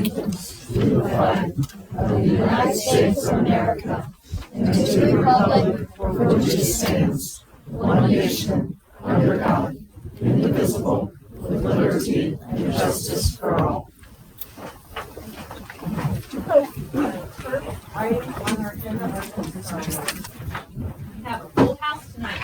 allegiance to the flag of the United States of America and to the republic for which it stands, one nation, under God, indivisible, with liberty and justice for all. First item on our agenda we have a full house tonight.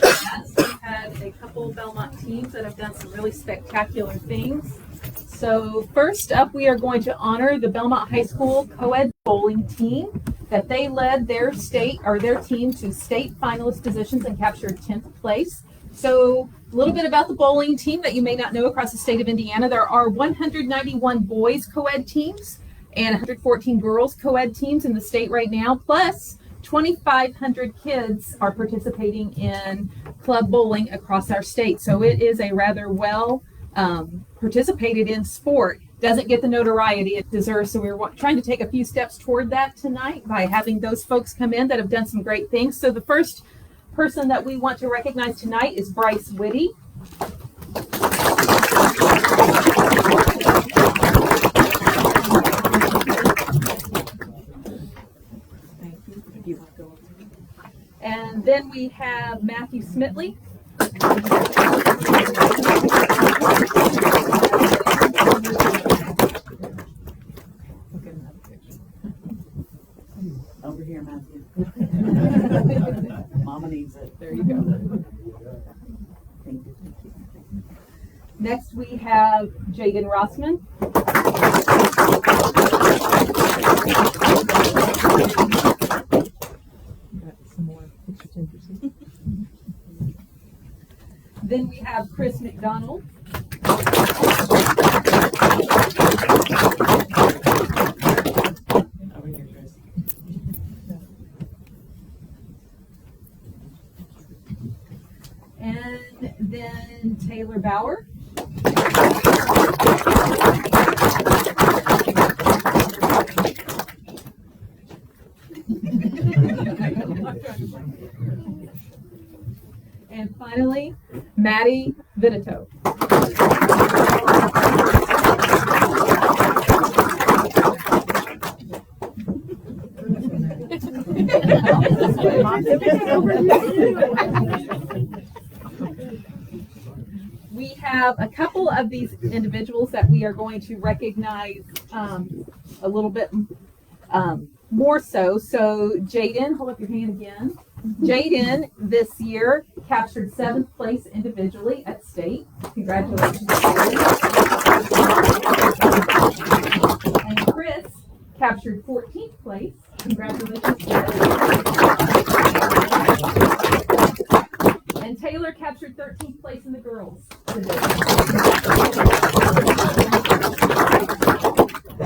Yes, we've had a couple Belmont teams that have done some really spectacular things. So first up, we are going to honor the Belmont High School co-ed bowling team that they led their team to state finalist positions and captured 10th place. So a little bit about the bowling team that you may not know across the state of Indiana. There are 191 boys co-ed teams and 114 girls co-ed teams in the state right now, plus 2,500 kids are participating in club bowling across our state. So it is a rather well participated in sport. Doesn't get the notoriety it deserves. So we're trying to take a few steps toward that tonight by having those folks come in that have done some great things. So the first person that we want to recognize tonight is Bryce Whitty. And then we have Matthew Smitley. Over here, Matthew. Mama needs it. There you go. Thank you. Next we have Jaden Rossman. Then we have Chris McDonald. Over here, Chris. And then Taylor Bauer. And finally, Maddie Vitito. We have a couple of these individuals that we are going to recognize a little bit more so. So Jaden, hold up your hand again. Jaden this year captured 7th place individually at state. Congratulations. And Chris captured 14th place. Congratulations. And Taylor captured 13th place in the girls today.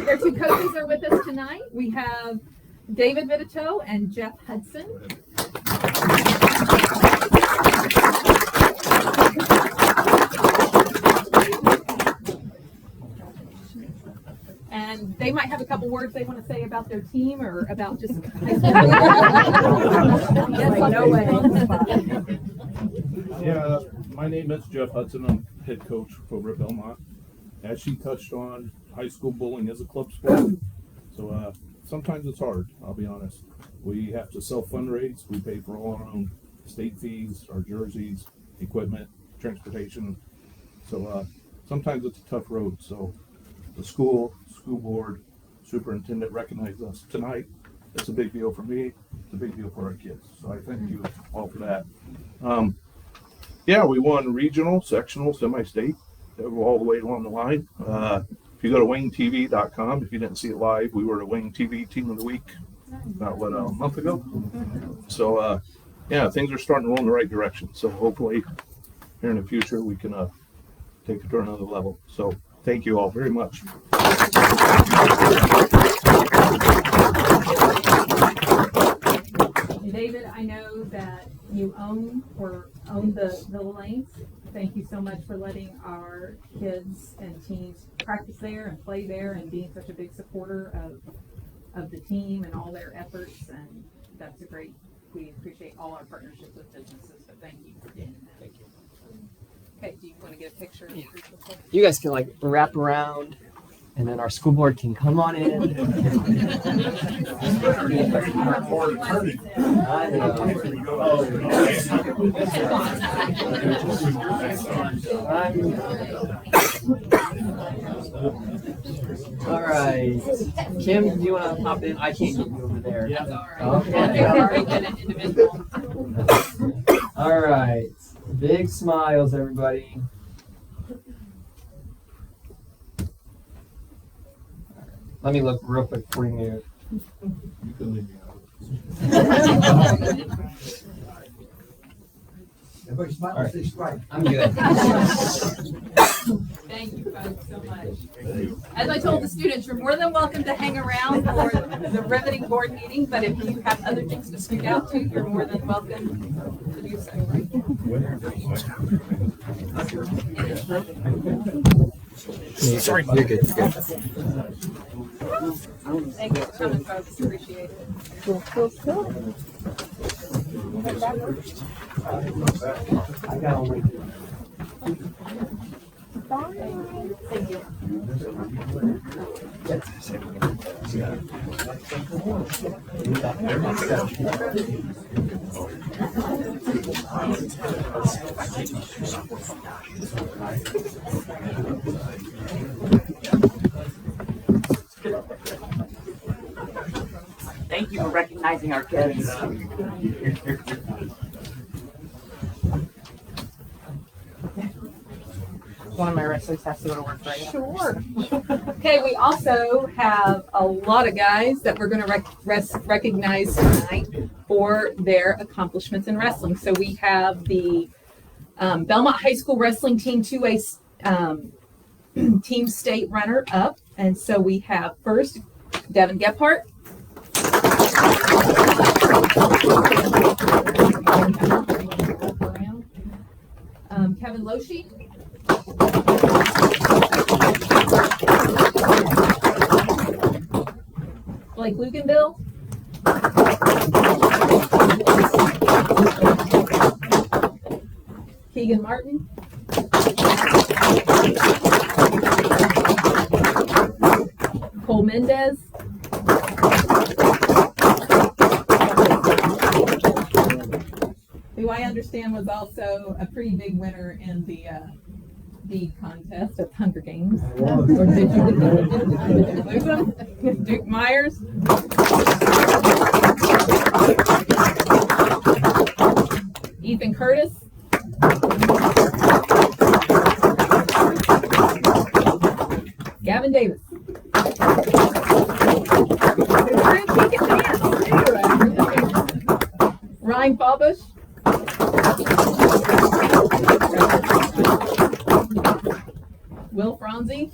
Their two coaches are with us tonight. We have David Vitito and Jeff Hudson. And they might have a couple words they want to say about their team or about just high school. No way. Yeah, my name is Jeff Hudson. I'm head coach over at Belmont. As she touched on, high school bowling is a club sport. So sometimes it's hard, I'll be honest. We have to self-fundraise. We pay for all our own state fees, our jerseys, equipment, transportation. So sometimes it's a tough road. So the school board, superintendent recognized us tonight. It's a big deal for me. It's a big deal for our kids. So I thank you all for that. Yeah, we won regional, sectional, semi-state, all the way along the line. If you go to wingtv.com, if you didn't see it live, we were the Wing TV Team of the Week about, a month ago? So, yeah, things are starting to roll in the right direction. So hopefully here in the future we can take it to another level. So thank you all very much. David, I know that you own the lanes. Thank you so much for letting our kids and teens practice there and play there and being such a big supporter of the team and all their efforts. And that's we appreciate all our partnerships with businesses. So thank you for doing that. Thank you. Okay, do you want to get a picture? Yeah. You guys can wrap around And then our school board can come on in. I All right. Kim, do you want to pop in? I can't get you over there. All right. Big smiles, everybody. Let me look real quick before you move. You can leave me out. Everybody smile All and say strike. I'm good. Thank you folks so much. As I told the students, you're more than welcome to hang around for the riveting board meeting, but if you have other things to speak out to, you're more than welcome to do so. Sorry. You're good. You're good. Thank you for coming, folks. Appreciate it. I got only. Thank you. Thank you for recognizing our kids. One of my wrestlers has to go to work right now. Sure. Okay, we also have a lot of guys that we're going to recognize tonight for their accomplishments in wrestling. So we have the Belmont High School Wrestling Team 2A Team State runner-up. And so we have first Devin Gephardt. Kevin Loshi. Blake Luganville. Keegan Martin. Cole Mendez. Who I understand was also a pretty big winner in the contest at Hunger Games. Or did you lose them? Duke Myers. Ethan Curtis. Gavin Davis. Ryan Fallbush. Will Franzi.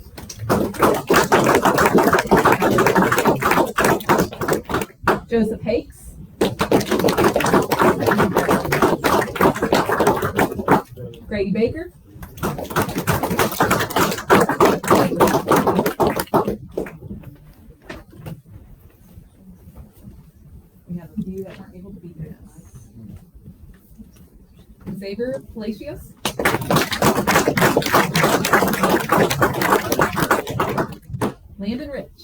Joseph Hakes. Grady Baker. We have a few that weren't able to be here tonight. Xavier Palacios. Landon Rich.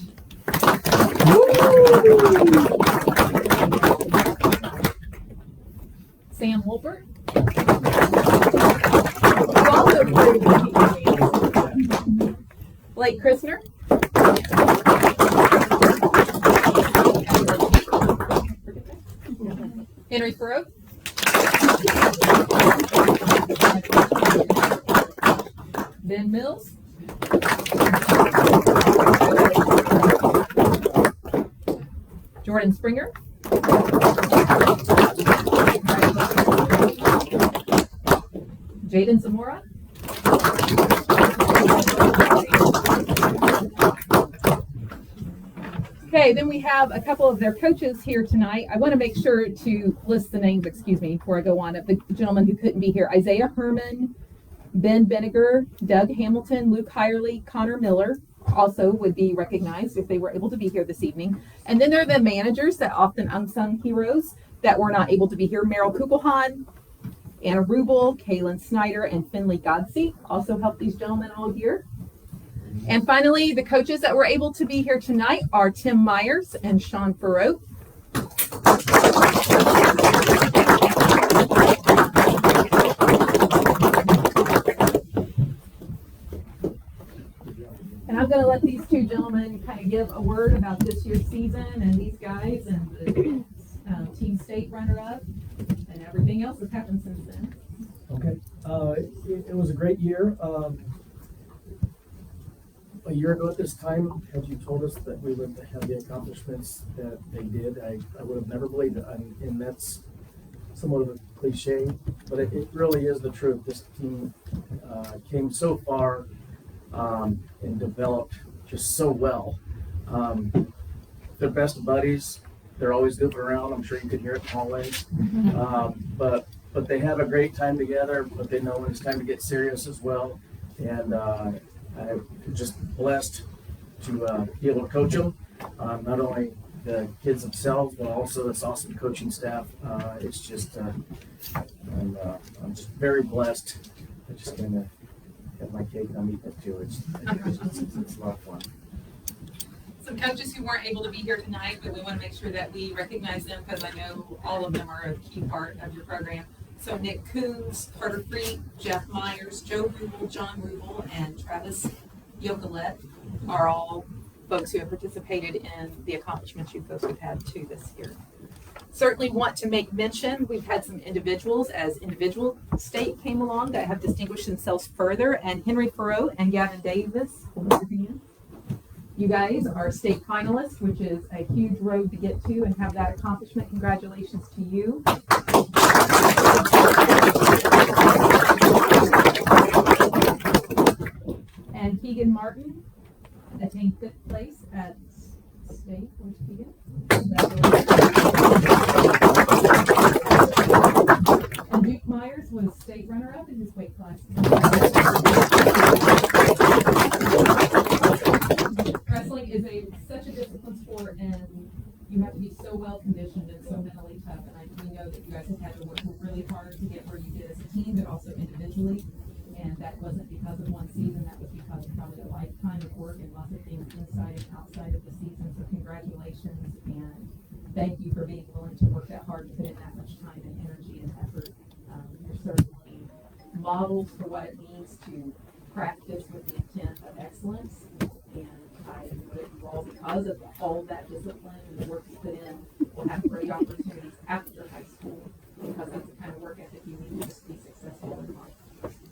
Sam Wolpert. Blake Christner. Henry Farouk. Ben Mills. Jordan Springer. Jaden Zamora. Okay, then we have a couple of their coaches here tonight. I want to make sure to list the names, before I go on, of the gentlemen who couldn't be here. Isaiah Herman, Ben Benniger, Doug Hamilton, Luke Hirely, Connor Miller also would be recognized if they were able to be here this evening. And then there are the managers, that often unsung heroes that were not able to be here. Meryl Kugelhahn, Anna Rubel, Kaylin Snyder, and Finley Godsey also helped these gentlemen all year. And finally, the coaches that were able to be here tonight are Tim Myers and Sean Farrow. And I'm going to let these two gentlemen kind of give a word about this year's season and these guys and the team state runner-up and everything else that's happened since then. Okay. It was a great year. A year ago at this time, had you told us that we would have the accomplishments that they did, I would have never believed it. And that's somewhat of a cliche, but it really is the truth. This team came so far and developed just so well. They're best buddies. They're always goofing around. I'm sure you could hear it in the hallways. But they have a great time together, but they know when it's time to get serious as well. And I'm just blessed to be able to coach them, not only the kids themselves, but also this awesome coaching staff. It's just, I'm just very blessed. I just kind of have my cake and I'm eating it too. It's a lot of fun. Some coaches who weren't able to be here tonight, but we want to make sure that we recognize them because I know all of them are a key part of your program. So Nick Coons, Carter Freet, Jeff Myers, Joe Rubel, John Rubel, and Travis Yokelette are all folks who have participated in the accomplishments you folks have had too this year. Certainly want to make mention, we've had some individuals as individual state came along that have distinguished themselves further, and Henry Farrow and Gavin Davis, you guys are state finalists, which is a huge road to get to and have that accomplishment. Congratulations to you. And Keegan Martin attained 5th place at state. Where's Keegan? And Duke Myers was state runner-up in his weight class. Wrestling is such a disciplined sport, and you have to be so well conditioned and so mentally tough. And we know that you guys have had to work really hard to get where you did as a team, but also individually. And that wasn't because of one season, that was because of probably a lifetime of work and lots of things inside and outside of the season. So congratulations, and thank you for being willing to work that hard, to put in that much time and energy and effort. You're certainly models for what it means to practice with the intent of excellence. And I know that you all, because of all that discipline and the work you put in, will have great opportunities after high school, because that's the kind of work ethic you need to just be successful in life.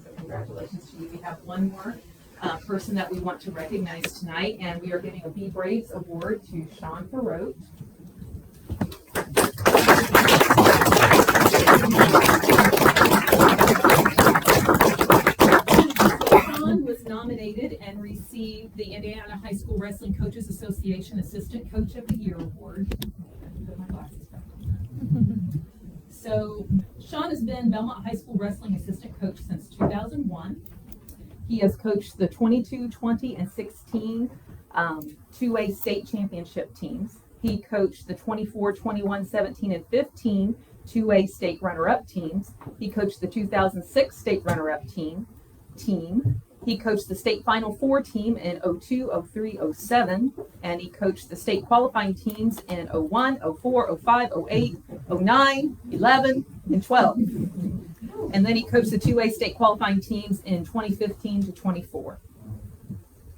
So congratulations to you. We have one more person that we want to recognize tonight, and we are giving a B Braves Award to Sean Farrow. Sean was nominated and received the Indiana High School Wrestling Coaches Association Assistant Coach of the Year Award. Put my glasses back on. So Sean has been Belmont High School Wrestling Assistant Coach since 2001. He has coached the 22, 20, and 16 2A state championship teams. He coached the 24, 21, 17, and 15 2A state runner-up teams. He coached the 2006 state runner-up team. He coached the state Final Four team in 02, 03, 07, and he coached the state qualifying teams in 01, 04, 05, 08, 09, 11, and 12. And then he coached the 2A state qualifying teams in 2015 to 24.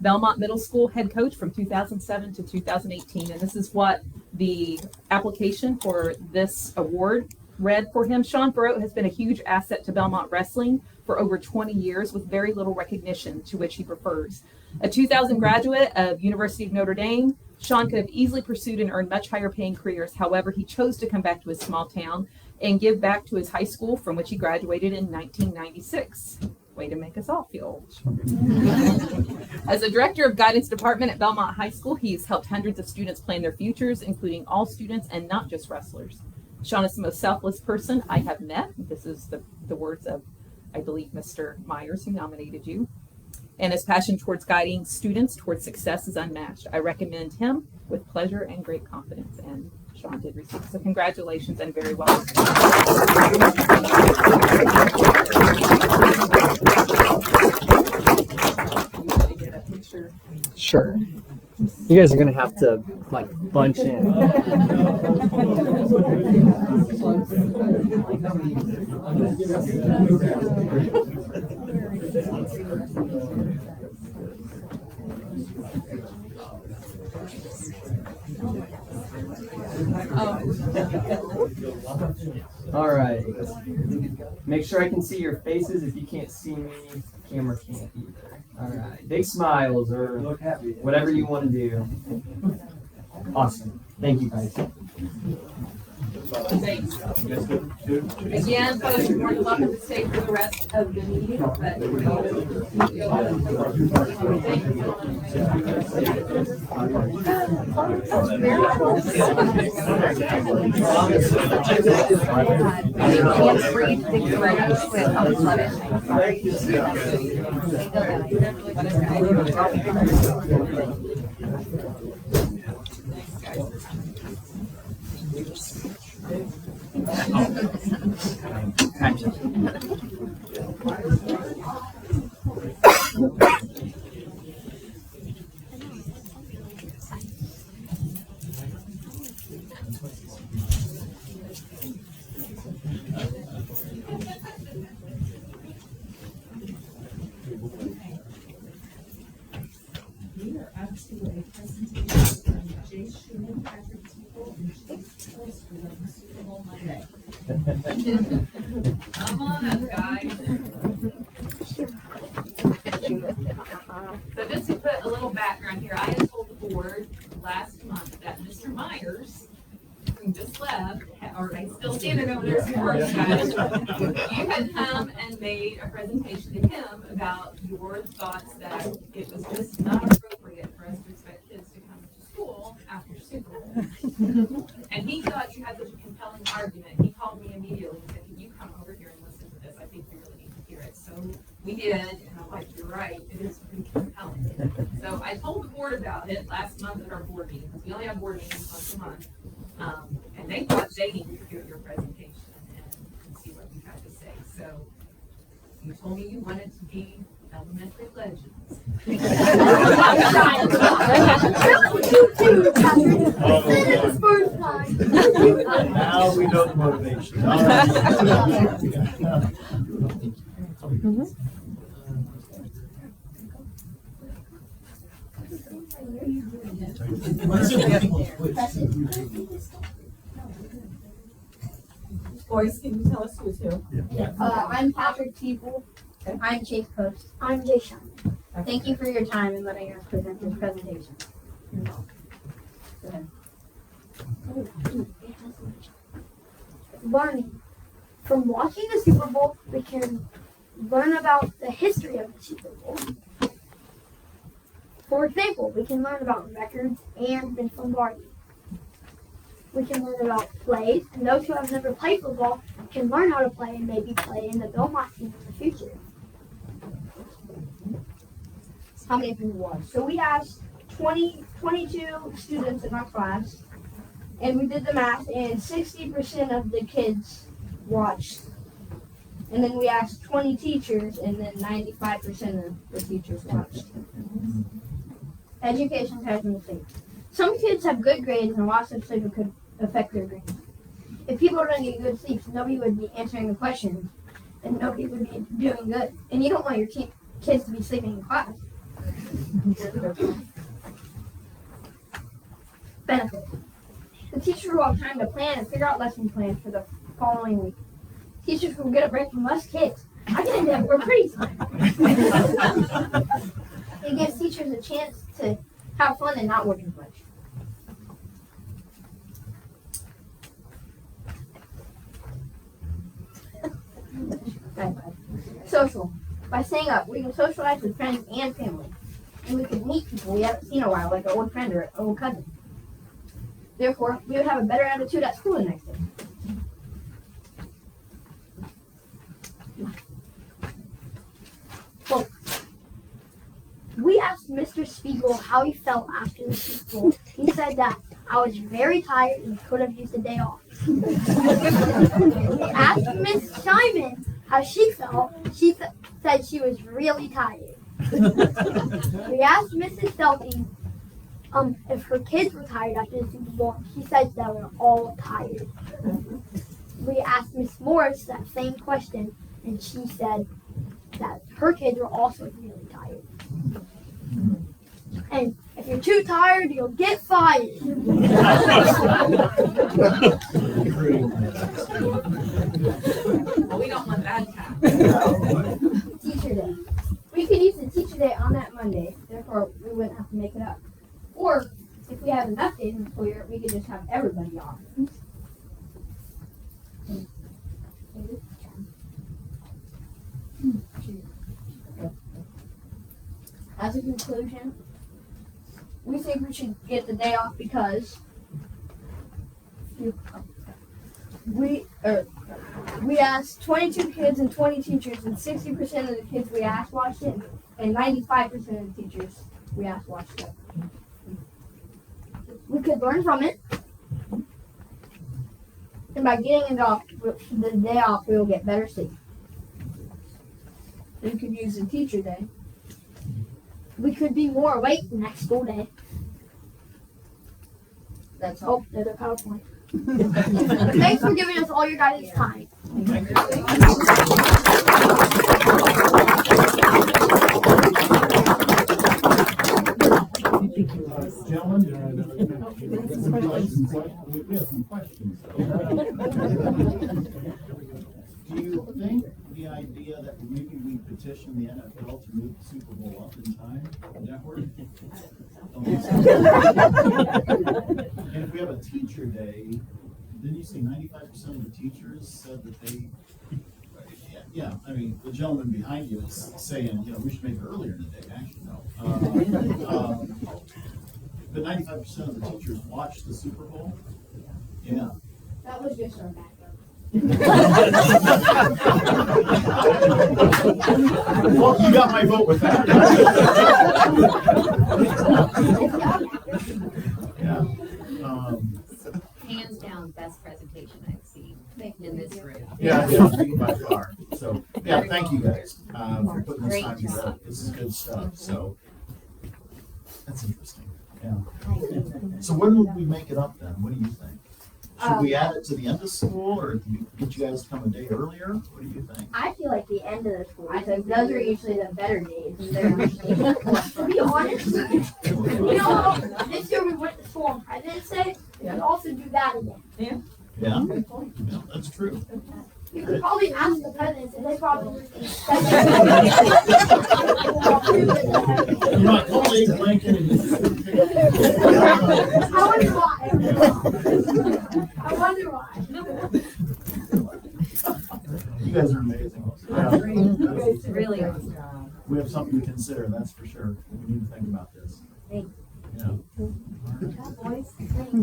Belmont Middle School head coach from 2007 to 2018, and this is what the application for this award read for him. Sean Farrow has been a huge asset to Belmont wrestling for over 20 years with very little recognition, to which he prefers. A 2000 graduate of University of Notre Dame, Sean could have easily pursued and earned much higher paying careers. However, he chose to come back to his small town and give back to his high school from which he graduated in 1996. Way to make us all feel old. As a director of guidance department at Belmont High School, he's helped hundreds of students plan their futures, including all students and not just wrestlers. Sean is the most selfless person I have met. This is the words of, I believe, Mr. Myers, who nominated you. And his passion towards guiding students towards success is unmatched. I recommend him with pleasure and great confidence. And Sean did receive. So congratulations and very well. You picture. Sure. You guys are gonna have to like bunch in. All right. Make sure I can see your faces. If you can't see me, camera can't either. All right. Big smiles or whatever you want to do. Awesome. Thank you, guys. Thanks. Again, folks, you're more than welcome to stay for the rest of the meeting, but come on up, guys. So just to put a little background here, I had told the board last month that Mr. Myers, who just left, or he's still standing over there, you had come and made a presentation to him about your thoughts that it was just not appropriate for us to expect kids to come to school after school. And he thought you had such a compelling argument. He called me immediately and said, "Can you come over here and listen to this? I think we really need to hear it." So we did, and I'm like, "You're right, it is pretty compelling." So I told the board about it last month at our board meeting, because we only have board meetings once a month. And they thought they needed to hear your presentation and see what you had to say. So you told me you wanted to be elementary legends. Now we know the motivation. Boys, can you tell us who's who? I'm Patrick Teeple. I'm Chase Post. I'm Jay Shine. Thank you for your time and letting us present this presentation. Learning. From watching the Super Bowl, we can learn about the history of the Super Bowl. For example, we can learn about records and Vince Lombardi. We can learn about plays, and those who have never played football can learn how to play and maybe play in the Belmont team in the future. How many people watched? So we asked 22 students in our class, and we did the math, and 60% of the kids watched. And then we asked 20 teachers, and then 95% of the teachers watched. Education has been safe. Some kids have good grades, and loss of sleep could affect their grades. If people don't get good sleep, nobody would be answering the questions, and nobody would be doing good. And you don't want your kids to be sleeping in class. Benefits. The teacher will have time to plan and figure out lesson plans for the following week. Teachers will get a break from less kids. I get into work pretty time. It gives teachers a chance to have fun and not work as much. Social. By staying up, we can socialize with friends and family. And we can meet people we haven't seen in a while, like an old friend or an old cousin. Therefore, we would have a better attitude at school the next day. Well, we asked Mr. Spiegel how he felt after the Super Bowl. He said that I was very tired and could have used a day off. We asked Miss Simon how she felt. She said she was really tired. We asked Mrs. Selkie if her kids were tired after the Super Bowl. She said they were all tired. We asked Miss Morris that same question, and she said that her kids were also really tired. And if you're too tired, you'll get fired. Well, we don't want that to happen. Teacher Day. We could use the Teacher Day on that Monday, therefore we wouldn't have to make it up. Or if we have enough days in the school year, we could just have everybody off. As a conclusion, we think we should get the day off because we asked 22 kids and 20 teachers, and 60% of the kids we asked watched it, and 95% of the teachers we asked watched it. We could learn from it, and by getting it off, the day off, we will get better sleep. We could use the Teacher Day. We could be more awake the next school day. That's all. There's a PowerPoint. Thanks for giving us all your guys' time. Gentlemen, we have some questions. Do you think the idea that maybe we petition the NFL to move the Super Bowl up in time, would that work? And if we have a teacher day, didn't you say 95% of the teachers said that they, yeah, I mean, the gentleman behind you is saying, we should make it earlier in the day, actually, no. But 95% of the teachers watched the Super Bowl? Yeah. That was just our backup. Well, you got my vote with that. Yeah. Hands down, best presentation I've seen in this room. Yeah, by far. So, yeah, thank you guys for putting this time together. This is good stuff. So, that's interesting. Yeah. So when would we make it up then? What do you think? Should we add it to the end of school, or get you guys to come a day earlier? What do you think? I feel like the end of the school, because those are usually the better days. To be honest, this year we went to school on President's Day. We could also do that again. Yeah, that's true. You could probably ask the presidents, and they probably You're not totally blanking I wonder why. I wonder why. You guys are amazing. It's really awesome. We have something to consider, that's for sure. We need to think about this. Thanks. Yeah.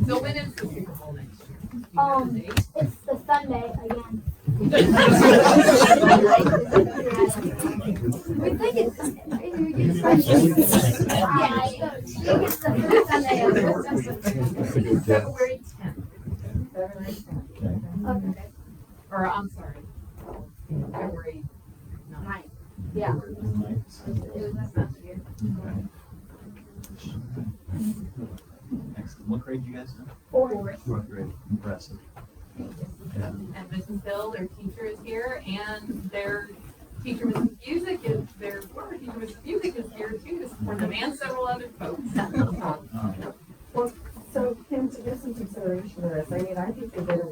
So when is the Super Bowl next year? Do you have a date? It's the Sunday again. We think it's Sunday, right? Yeah, it's the first Sunday of February 10th. Okay. Okay. Or, I'm sorry, February 9th. Yeah. Nice. It was last year. Okay. Excellent. What grade you guys in? Fourth. Fourth grade. Impressive. Yeah. And Mrs. Bill, their teacher, is here, and their teacher, Mrs. Music, is their former teacher, Mrs. Music, is here too to support them and several other folks. Well, so Kim, to give some consideration to this, I mean, I think they did a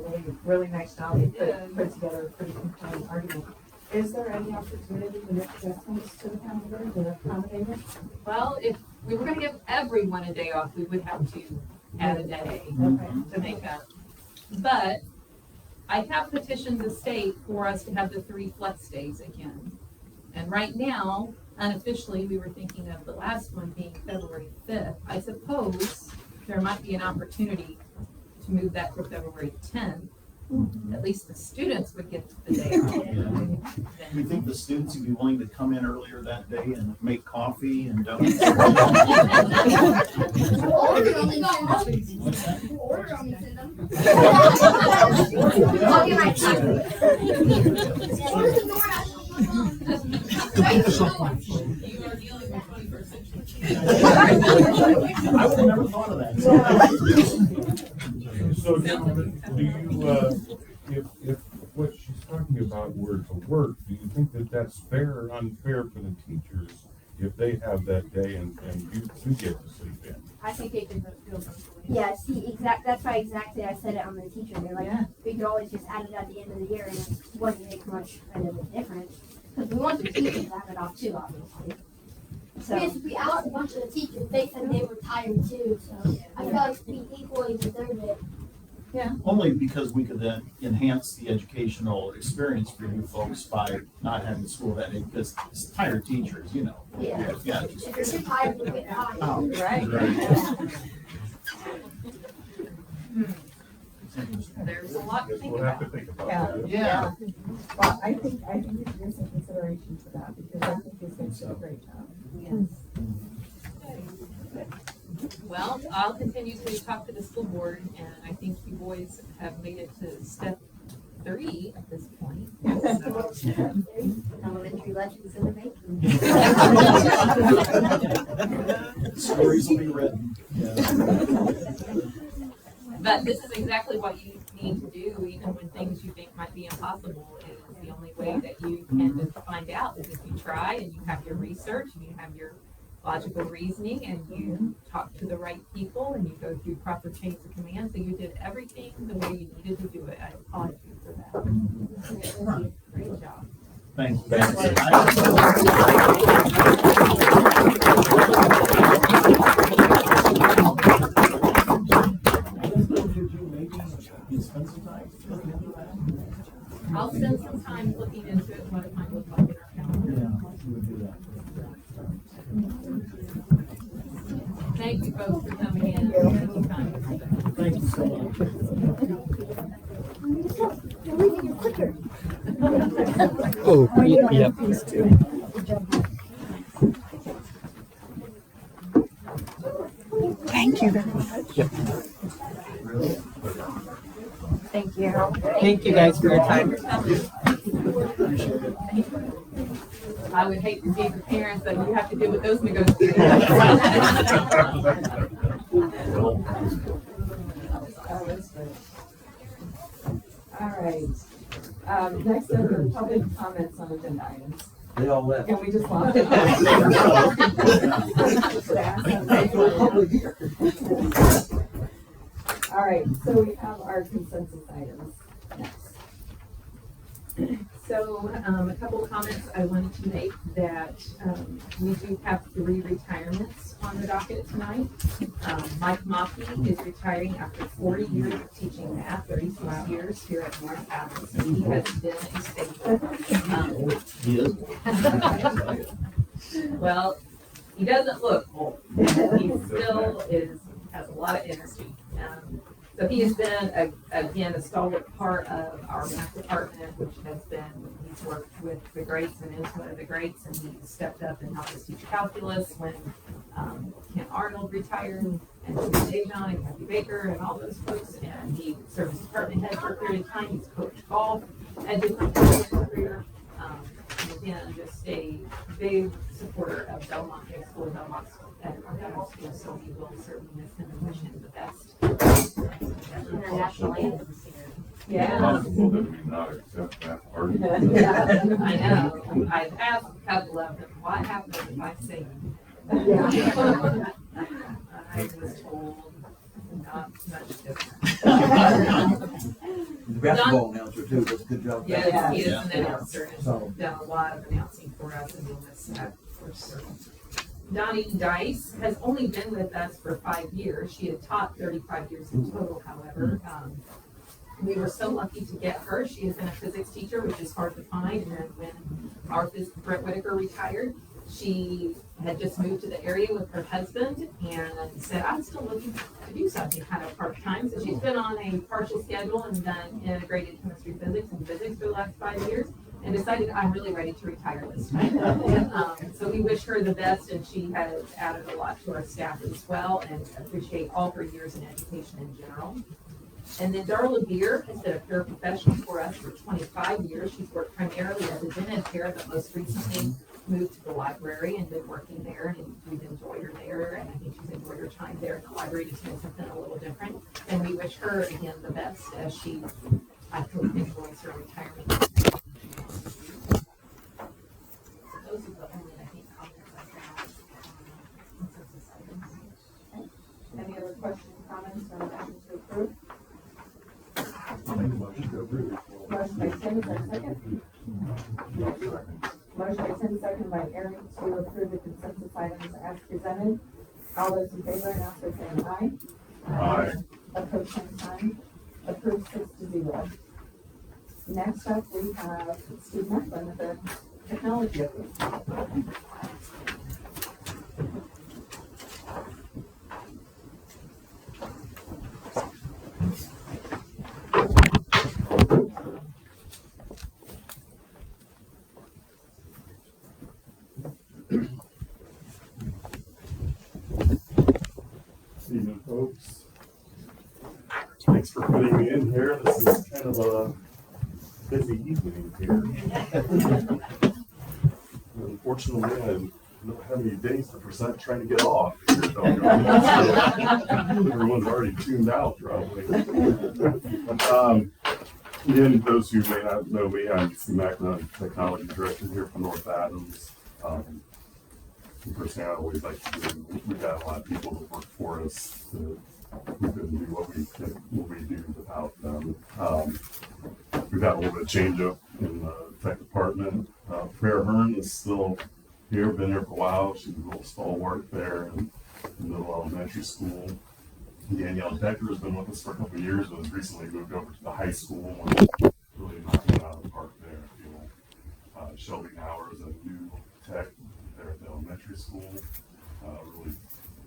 really nice job. They put together a pretty compelling argument. Is there any opportunity to make adjustments to the calendar to accommodate it? Well, if we were gonna give everyone a day off, we would have to add a day to make up. But I have petitioned the state for us to have the 3 flex days again. And right now, unofficially, we were thinking of the last one being February 5th. I suppose there might be an opportunity to move that to February 10th. At least the students would get the day off. Do you think the students would be willing to come in earlier that day and make coffee and donuts? Order only send them. I'll get my time. Where's the door at? You are dealing I would have never thought of that. So do you, if what she's talking about were to work, do you think that that's fair or unfair for the teachers if they have that day and you do get to sleep in? I think it could feel both ways. Yeah, see, that's why exactly I said it on the teacher day. Like, we could always just add it at the end of the year and it wouldn't make much of a difference. Because we want the teachers to have it off too, obviously. So, Yes, we asked a bunch of the teachers, they said they were tired too, so I feel like we equally deserve it. Only because we could then enhance the educational experience for you folks by not having school that day, because it's tired teachers, you know. Yeah. Yeah. If you're too tired, you'll get tired. Right. There's a lot to Guess think we'll have about. to think about Yeah. that. Yeah. Well, I think we should give some consideration to that because I think he's going to do a great job. Well, I'll continue to talk to the school board, and I think you boys have made it to step 3 at this point. Elementary legends in the making. Stories will be written. But this is exactly what you need to do, even when things you think might be impossible. It is the only way that you can find out is if you try and you have your research and you have your logical reasoning and you talk to the right people and you go through proper chains of command. So you did everything the way you needed to do it. I applaud you for that. Great job. Thank you. Could you maybe spend some time looking into that? I'll spend some time looking into it, what it might look like in our calendar. You would do that. Thank you both for coming in. Anytime. Thank you so much. You're leaving your clicker. Oh, yep. Thank you very much. thank you. Thank you guys for your time. I would hate to be the parents that you have to deal with those negotiations. All right. Next up are public comments on agenda items. They all left. And we just lost it. All right, so we have our consensus items next. So, a couple of comments I wanted to make that we do have 3 retirements on the docket tonight. Mike Mockey is retiring after 40 years of teaching math, 36 years here at North Adams. And he has been a staple. He is. Well, he doesn't look old. He still has a lot of energy. So he has been, again, a stalwart part of our math department, which has been, he's worked with the greats and is one of the greats, and he stepped up and helped us teach calculus when Ken Arnold retired, and Dajon and Kathy Baker and all those folks, and he served as department head for a period of time. He's coached golf at different times in his career. And again, just a big supporter of Belmont High School, Belmont School, so we will certainly miss him and wish him the best. International anthems here. Yeah. Possible that we not accept that argument. I know. I've asked a couple of them, what happens if I say? I was told not much different. The basketball announcer too does a good job. Yes, he is an Yeah. announcer and done a lot of announcing for us, and we'll miss that for certain. Donnie Dice has only been with us for 5 years. She had taught 35 years in total, however. We were so lucky to get her. She has been a physics teacher, which is hard to find. And then when our Brett Whitaker retired, she had just moved to the area with her husband and said, I'm still looking to do something kind of part-time. So she's been on a partial schedule and done integrated chemistry, physics, and physics for the last 5 years, and decided I'm really ready to retire this time. So we wish her the best, and she has added a lot to our staff as well, and appreciate all her years in education in general. And then Darla Beer has been a paraprofessional for us for 25 years. She's worked primarily as a gen ed chair, but most recently moved to the library and been working there, and we've enjoyed her there, and I think she's enjoyed her time there in the library, just doing something a little different. And we wish her, again, the best as she, I hope, enjoys her retirement. So those are the only, I think, comments I've got on consensus items. Any other questions, comments, or motion to approve? Motion by Tim, is there a second? Motion by Tim, second by Aaron to approve the consensus items as presented. All those in favor, now say saying aye. Aye. Opposed, same sign. Approved 6-0. Next up, we have Steve Macklin with the technology update. Evening, folks. Thanks for putting me in here. This is kind of a busy evening here. Unfortunately, I don't have any days to present trying to get off. Everyone's already tuned out, probably. Again, those who may not know me, I'm Steve Macklin, Technology Director here for North Adams. The first thing I always like to do, we've got a lot of people that work for us that we couldn't do what we do without them. We've got a little bit of change up in the tech department. Freya Hearn is still here, been here for a while. She's a little stalwart there in the middle elementary school. Danielle Decker has been with us for a couple of years, but has recently moved over to the high school and really knocking it out of the park there. Shelby Howard is a new tech there at the elementary school, really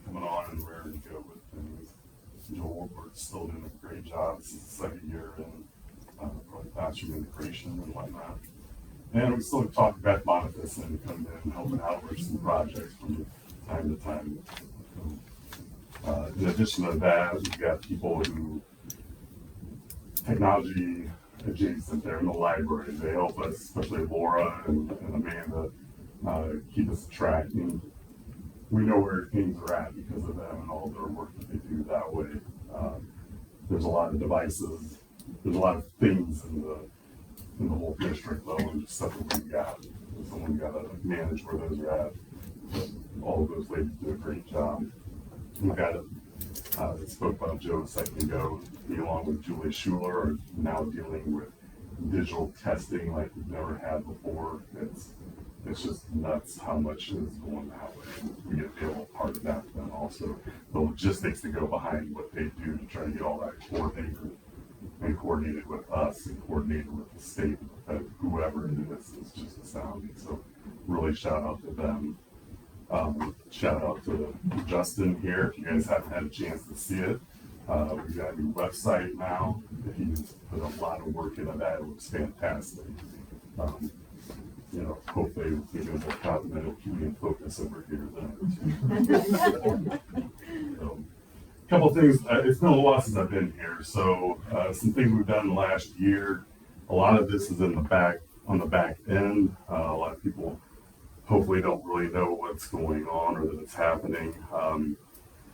coming on and raring to go with things. Joel Warburg's still doing a great job. This is the second year in probably classroom integration and whatnot. And we still talk about Boniface and coming in and helping out with some projects from time to time. In addition to that, we've got people who technology adjacent there in the library. They help us, especially Laura and Amanda, keep us track. And we know where things are at because of them and all their work that they do that way. There's a lot of devices, there's a lot of things in the whole district though, and just stuff that we've got. Someone got to manage where those are at. But all of those ladies do a great job. We've got spoke about Joe a second ago, me along with Julie Schuler are now dealing with digital testing like we've never had before. It's just nuts how much is going that way. We get to be able to part of that, and also the logistics that go behind what they do to try to get all that coordinated with us and coordinated with the state, whoever it is just astounding. So really shout out to them. Shout out to Justin here. If you guys haven't had a chance to see it, we've got a new website now. He's put a lot of work into that. It looks fantastic. Hopefully we can more continental keeping focus over here than a couple of things. It's been a while since I've been here, so some things we've done in the last year. A lot of this is on the back end. A lot of people hopefully don't really know what's going on or that it's happening.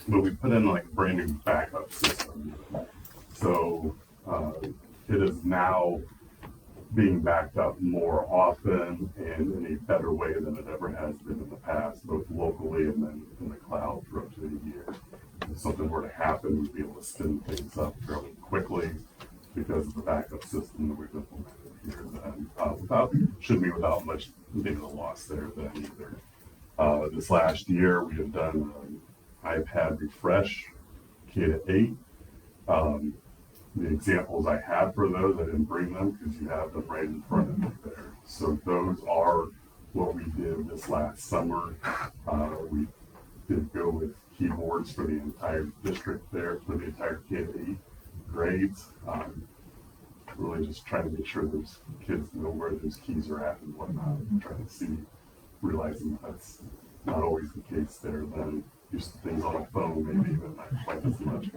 But we put in like a brand new backup system. So it is now being backed up more often and in a better way than it ever has been in the past, both locally and then in the cloud throughout the year. If something were to happen, we'd be able to spin things up fairly quickly because of the backup system that we've implemented here. Shouldn't be without much data loss there then either. This last year, we have done an iPad refresh, K-8. The examples I have for those, I didn't bring them because you have them right in front of you there. So those are what we did this last summer. We did go with keyboards for the entire district there, for the entire K-8 grades. Really just trying to make sure those kids know where those keys are at and whatnot. Trying to see, realizing that's not always the case there. Then use things on a phone, maybe even not quite as much.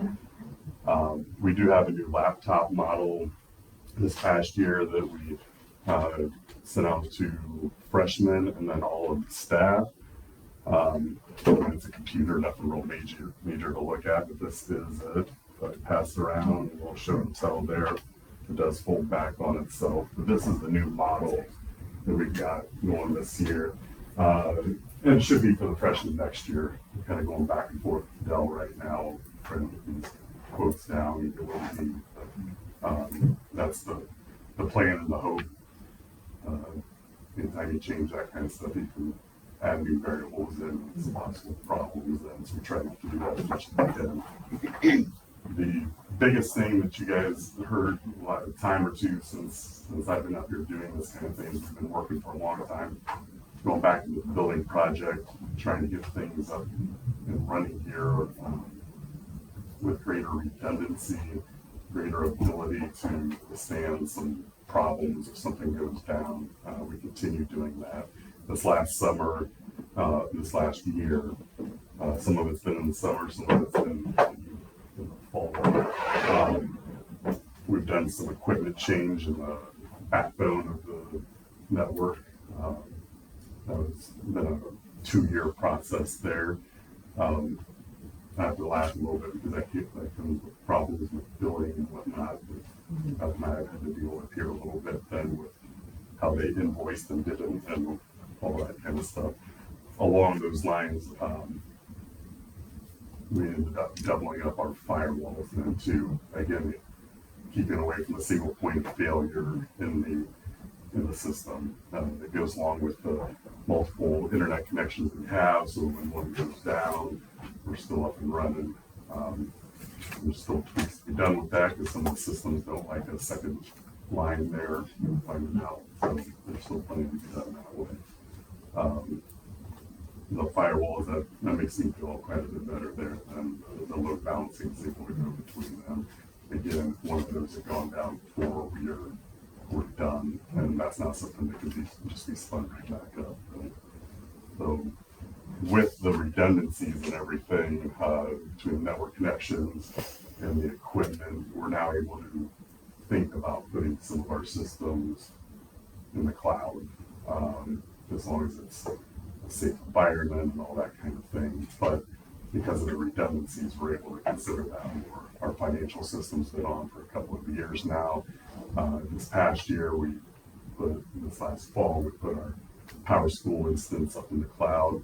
We do have a new laptop model this past year that we sent out to freshmen and then all of the staff. It's a computer, nothing real major to look at, but this is it. Pass it around, we'll show and tell there. It does fold back on itself, but this is the new model that we've got going this year. And it should be for the freshmen next year. We're kind of going back and forth with Dell right now, trying to get these quotes down and get what we need. That's the plan and the hope. Anytime you change that kind of stuff, you can add new variables in, some possible problems, and so we try not to do that as much as we can. The biggest thing that you guys heard a time or two since I've been up here doing this kind of thing, we've been working for a long time, going back into the building project, trying to get things up and running here with greater redundancy, greater ability to withstand some problems if something goes down. We continue doing that. This last summer, this last year, some of it's been in the summer, some of it's been in the fall. We've done some equipment change in the backbone of the network. That's been a 2-year process there. I have to laugh a little bit because that comes with problems with billing and whatnot. That's what I had to deal with here a little bit then with how they invoiced and didn't and all that kind of stuff. Along those lines, we ended up doubling up our firewalls then too. Again, keeping away from a single point of failure in the system. It goes along with the multiple internet connections we have, so when one goes down, we're still up and running. There's still tweaks to be done with that because some of the systems don't like a second line there. You'll find it out. So there's still plenty to be done that way. The firewalls, that makes me feel quite a bit better there than the load balancing signal to go between them. Again, one of those have gone down before we're done, and that's not something that can just be spun right back up. Right? So with the redundancies and everything between network connections and the equipment, we're now able to think about putting some of our systems in the cloud, as long as it's a safe environment and all that kind of thing. But because of the redundancies, we're able to consider that more. Our financial system's been on for a couple of years now. This past year, this last fall, we put our PowerSchool instance up in the cloud.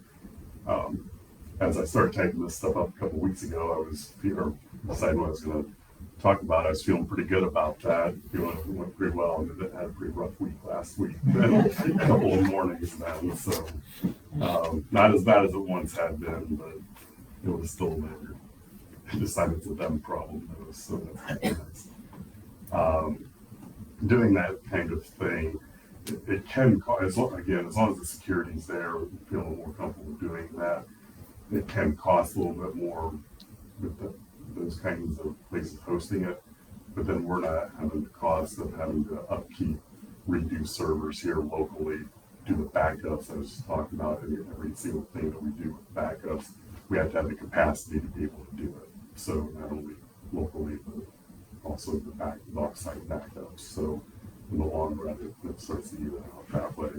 As I started typing this stuff up a couple of weeks ago, I was deciding what I was going to talk about. I was feeling pretty good about that. Feeling it went pretty well. And it had a pretty rough week last week. A couple of mornings then. So not as bad as it once had been, but it was still there. I decided it's a them problem though, so that's nice. Doing that kind of thing, it can cause, again, as long as the security's there, we feel more comfortable doing that. It can cost a little bit more with those kinds of places hosting it, but then we're not having the cost of having to upkeep, redo servers here locally, do the backups. I was just talking about every single thing that we do with backups, we have to have the capacity to be able to do it. So not only locally, but also the offsite backups. So in the long run, it starts to even out that way.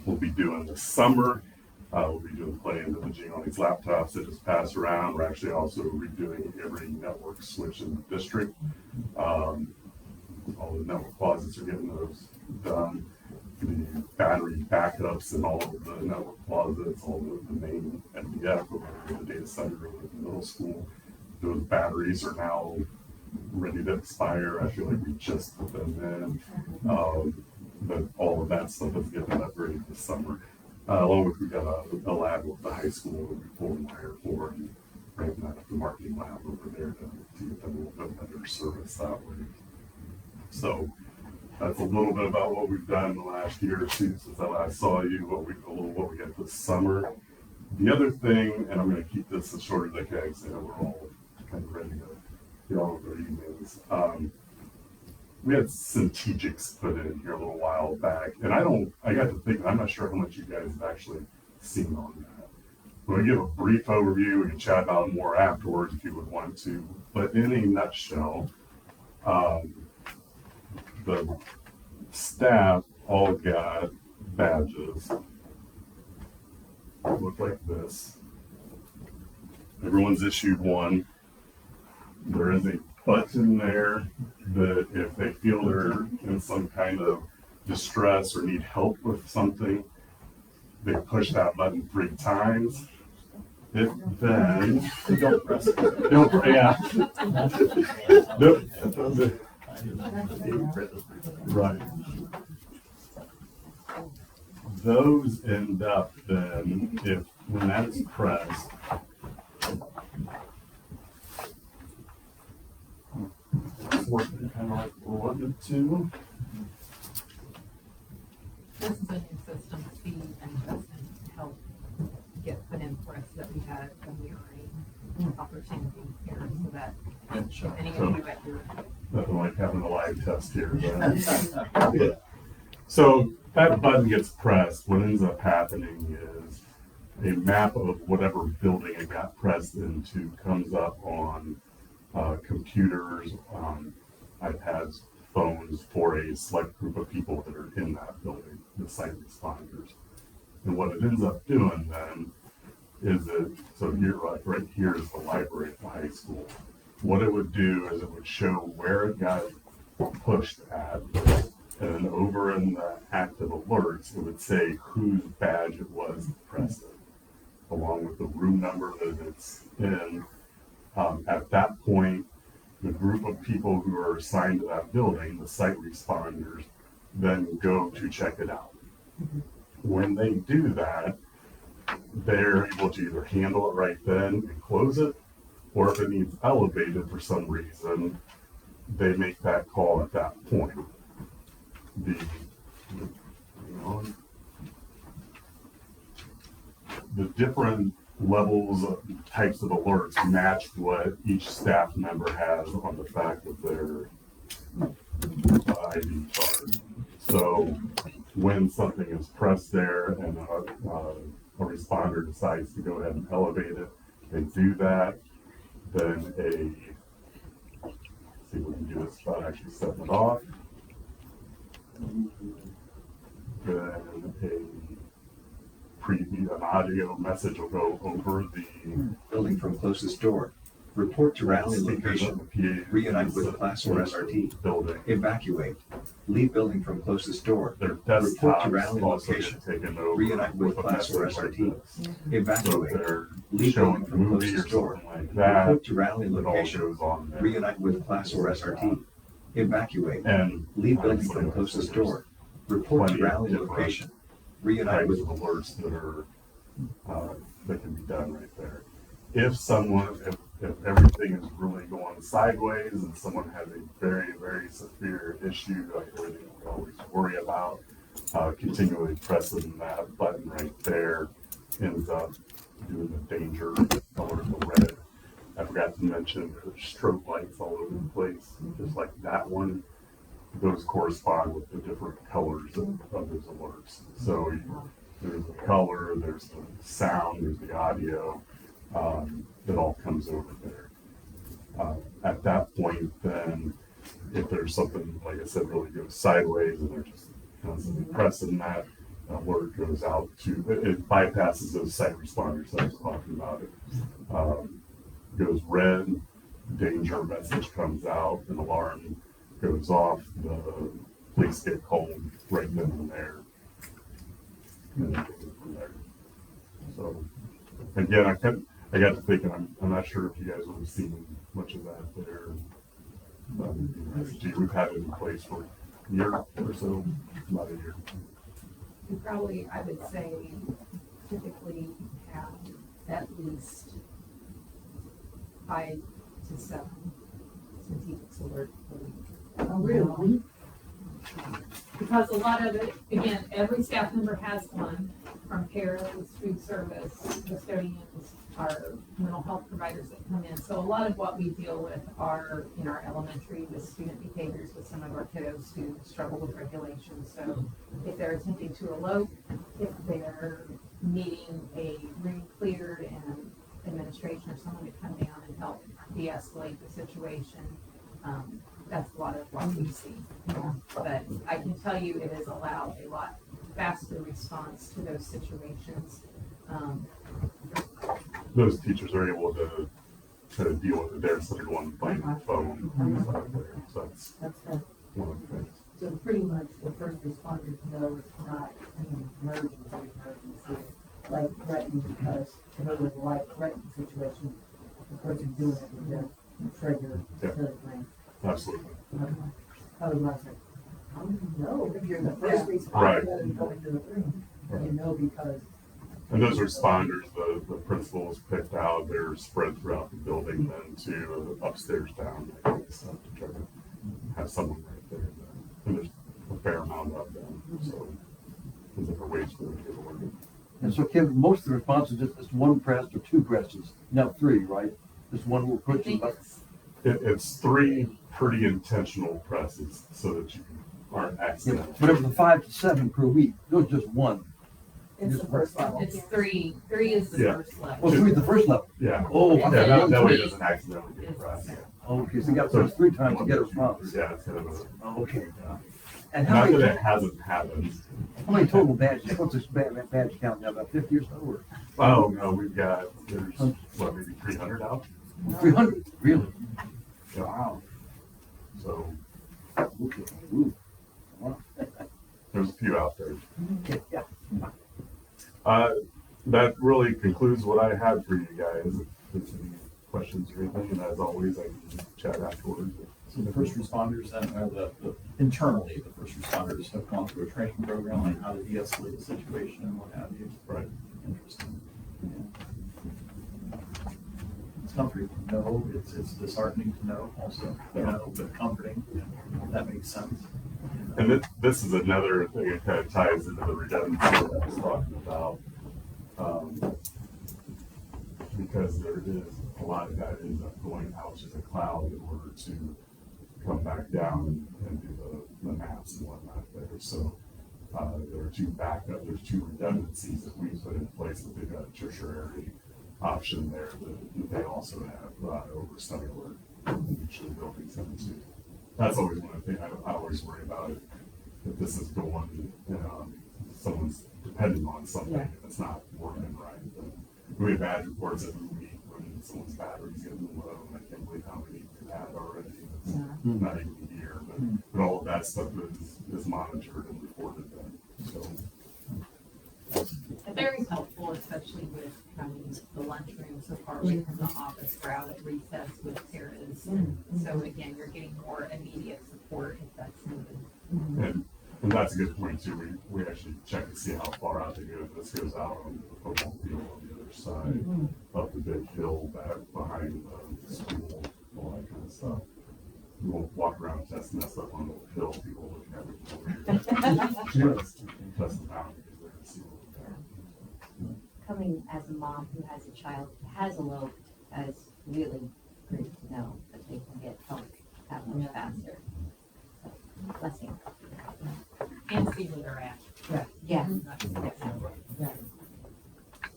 We'll be doing this summer. We'll be doing plenty of imaging on these laptops that just pass around. We're actually also redoing every network switch in the district. All the network closets are getting those done. The battery backups and all of the network closets, all the main MDF over in the data center over at the middle school. Those batteries are now ready to expire. I feel like we just put them in. But all of that stuff is getting upgraded this summer. Along with, we got a lab with the high school that we pulled and wired for, and ramping that up the marketing lab over there to get them a little bit better service that way. So that's a little bit about what we've done in the last year or two since I last saw you, what we got this summer. The other thing, and I'm going to keep this as short as I can, because I know we're all kind of ready to get on with our evenings. We had Centegix put in here a little while back, and I got to thinking, I'm not sure how much you guys have actually seen on that. We'll give a brief overview. We can chat about it more afterwards if you would want to. But in a nutshell, the staff all got badges look like this. Everyone's issued one. There is a button there that if they feel they're in some kind of distress or need help with something, they push that button 3 times. It then Don't press it. don't, yeah. Right. Those end up then, if when that is pressed, it's working kind of like we wanted it to. This is a new system Steve and Justin helped get put in for us that we had when we were in opportunity here, so that if any of you at your Nothing like having a live test here. But so that button gets pressed. What ends up happening is a map of whatever building it got pressed into comes up on computers, iPads, phones for a select group of people that are in that building, the site responders. And what it ends up doing then is that, so here, right here is the library at the high school. What it would do is it would show where it got pushed at, and then over in the active alerts, it would say whose badge it was that pressed it, along with the room number that it's in. At that point, the group of people who are assigned to that building, the site responders, then go to check it out. When they do that, they're able to either handle it right then and close it, or if it needs elevated for some reason, they make that call at that point. The different levels of types of alerts match what each staff member has on the back of their ID card. So when something is pressed there and a responder decides to go ahead and elevate it, they do that. Then see if we can do this without actually setting it off. Then an audio message will go over the building from closest door. Report to rally location. Reunite with class or SRT. Building. Evacuate. Leave building from closest door. Their Report to desktops rally also location. get taken over. Reunite with class or a message like SRT. this. Evacuate. So if they're Leave showing building a from movie or closest door. something like that, Report to rally it all location. goes on there. Reunite with class or SRT. Evacuate. And Leave building obviously, from closest there's door. Report to plenty of rally different location. Reunite types with of alerts that are that can be done right there. If everything is really going sideways and someone has a very, very severe issue, like everything we always worry about, continually pressing that button right there ends up doing the danger color, the red. I forgot to mention there's strobe lights all over the place, just like that one. Those correspond with the different colors of those alerts. So there's the color, there's the sound, there's the audio, that all comes over there. At that point, then, if there's something, like I said, really goes sideways and they're just constantly pressing that, alert goes out to, it bypasses those site responders that I was talking about. It goes red, danger message comes out, an alarm goes off, the police get called right then and there. And then from there. So again, I got to thinking, I'm not sure if you guys would have seen much of that there. We've had it in place for a year or so, about a year. we probably, I would say, typically have at least 5 to 7 strategic alert per week. Oh, really? Because a lot of it, again, every staff member has one, from paras, food service, custodians, our mental health providers that come in. So a lot of what we deal with are in our elementary with student behaviors with some of our kiddos who struggle with regulation. So if they're attempting to elope, if they're needing a room cleared and administration or someone to come down and help de-escalate the situation, that's a lot of what we see. But I can tell you it has allowed a lot faster response to those situations. Those teachers are able to deal with it there instead of going playing on the phone. So that's good. one of the things. So pretty much the first responders know it's not an emergency, like threatened, because if it was a life-threatening situation, the person doing it would just trigger the thing. Absolutely. I was like, how do you know if you're the first responder and going to the thing? You know, because. And those responders, the principals picked out, they're spread throughout the building then to upstairs, down, that kind of stuff to try to have someone right there. And there's a fair amount of them, so there's different ways for them to get to work. And so, Kim, most of the responses is just one press or two presses, not three, right? Just one will put you up. It's 3 pretty intentional presses so that you aren't accidental. But it was 5 to 7 per week. It was just one. It's the first level. It's 3. 3 is the first level. Oh, 3 is the first level. Yeah. Oh, yeah, that way it doesn't accidentally get pressed. Okay, so you got to press 3 times to get a response. Yeah, it's kind of a. Okay. Yeah. And how Not many, that it hasn't happened. how many total badges? What's this badge count now? About 50 or so? Or? Oh, no, we've got, there's, what, maybe 300 out? 300? Really? Yeah. Wow. So Okay. Ooh. Wow. there's a few out there. Okay. Yeah. That really concludes what I had for you guys. If there's any questions or anything, and as always, I can chat afterwards. So the first responders then, internally, the first responders have gone through a training program on how to de-escalate a situation and what have you. Right. Interesting. Yeah. It's comforting to know, it's disheartening to know also, you know, but comforting. That makes sense. And this is another thing that kind of ties into the redundancy that I was talking about. Because there is a lot of that ends up going out to the cloud in order to come back down and do the maps and whatnot there. So there are 2 backup, there's 2 redundancies that we put in place, that they've got a tertiary option there that they also have oversight over each of the buildings in too. That's always one thing I always worry about. If this is going, someone's depending on something and it's not working right. We have bad reports every week when someone's battery's getting low, and I can't believe how many we've had already. It's not even a year, but all of that stuff is monitored and reported then. So. Very helpful, especially with having the lunchroom so far away from the office. We're out at recess with parents. So again, you're getting more immediate support if that's needed. And that's a good point too. We actually check to see how far out they go. This goes out on the football field on the other side of the big hill back behind the school, all that kind of stuff. We won't walk around testing that stuff on the hill. People looking at it. Test them out because they're going to see what we're doing. Coming as a mom who has a child who has eloped, is really great to know that they can get help that much faster. So, blessing. And see where they're at. Yeah. Not just get that way.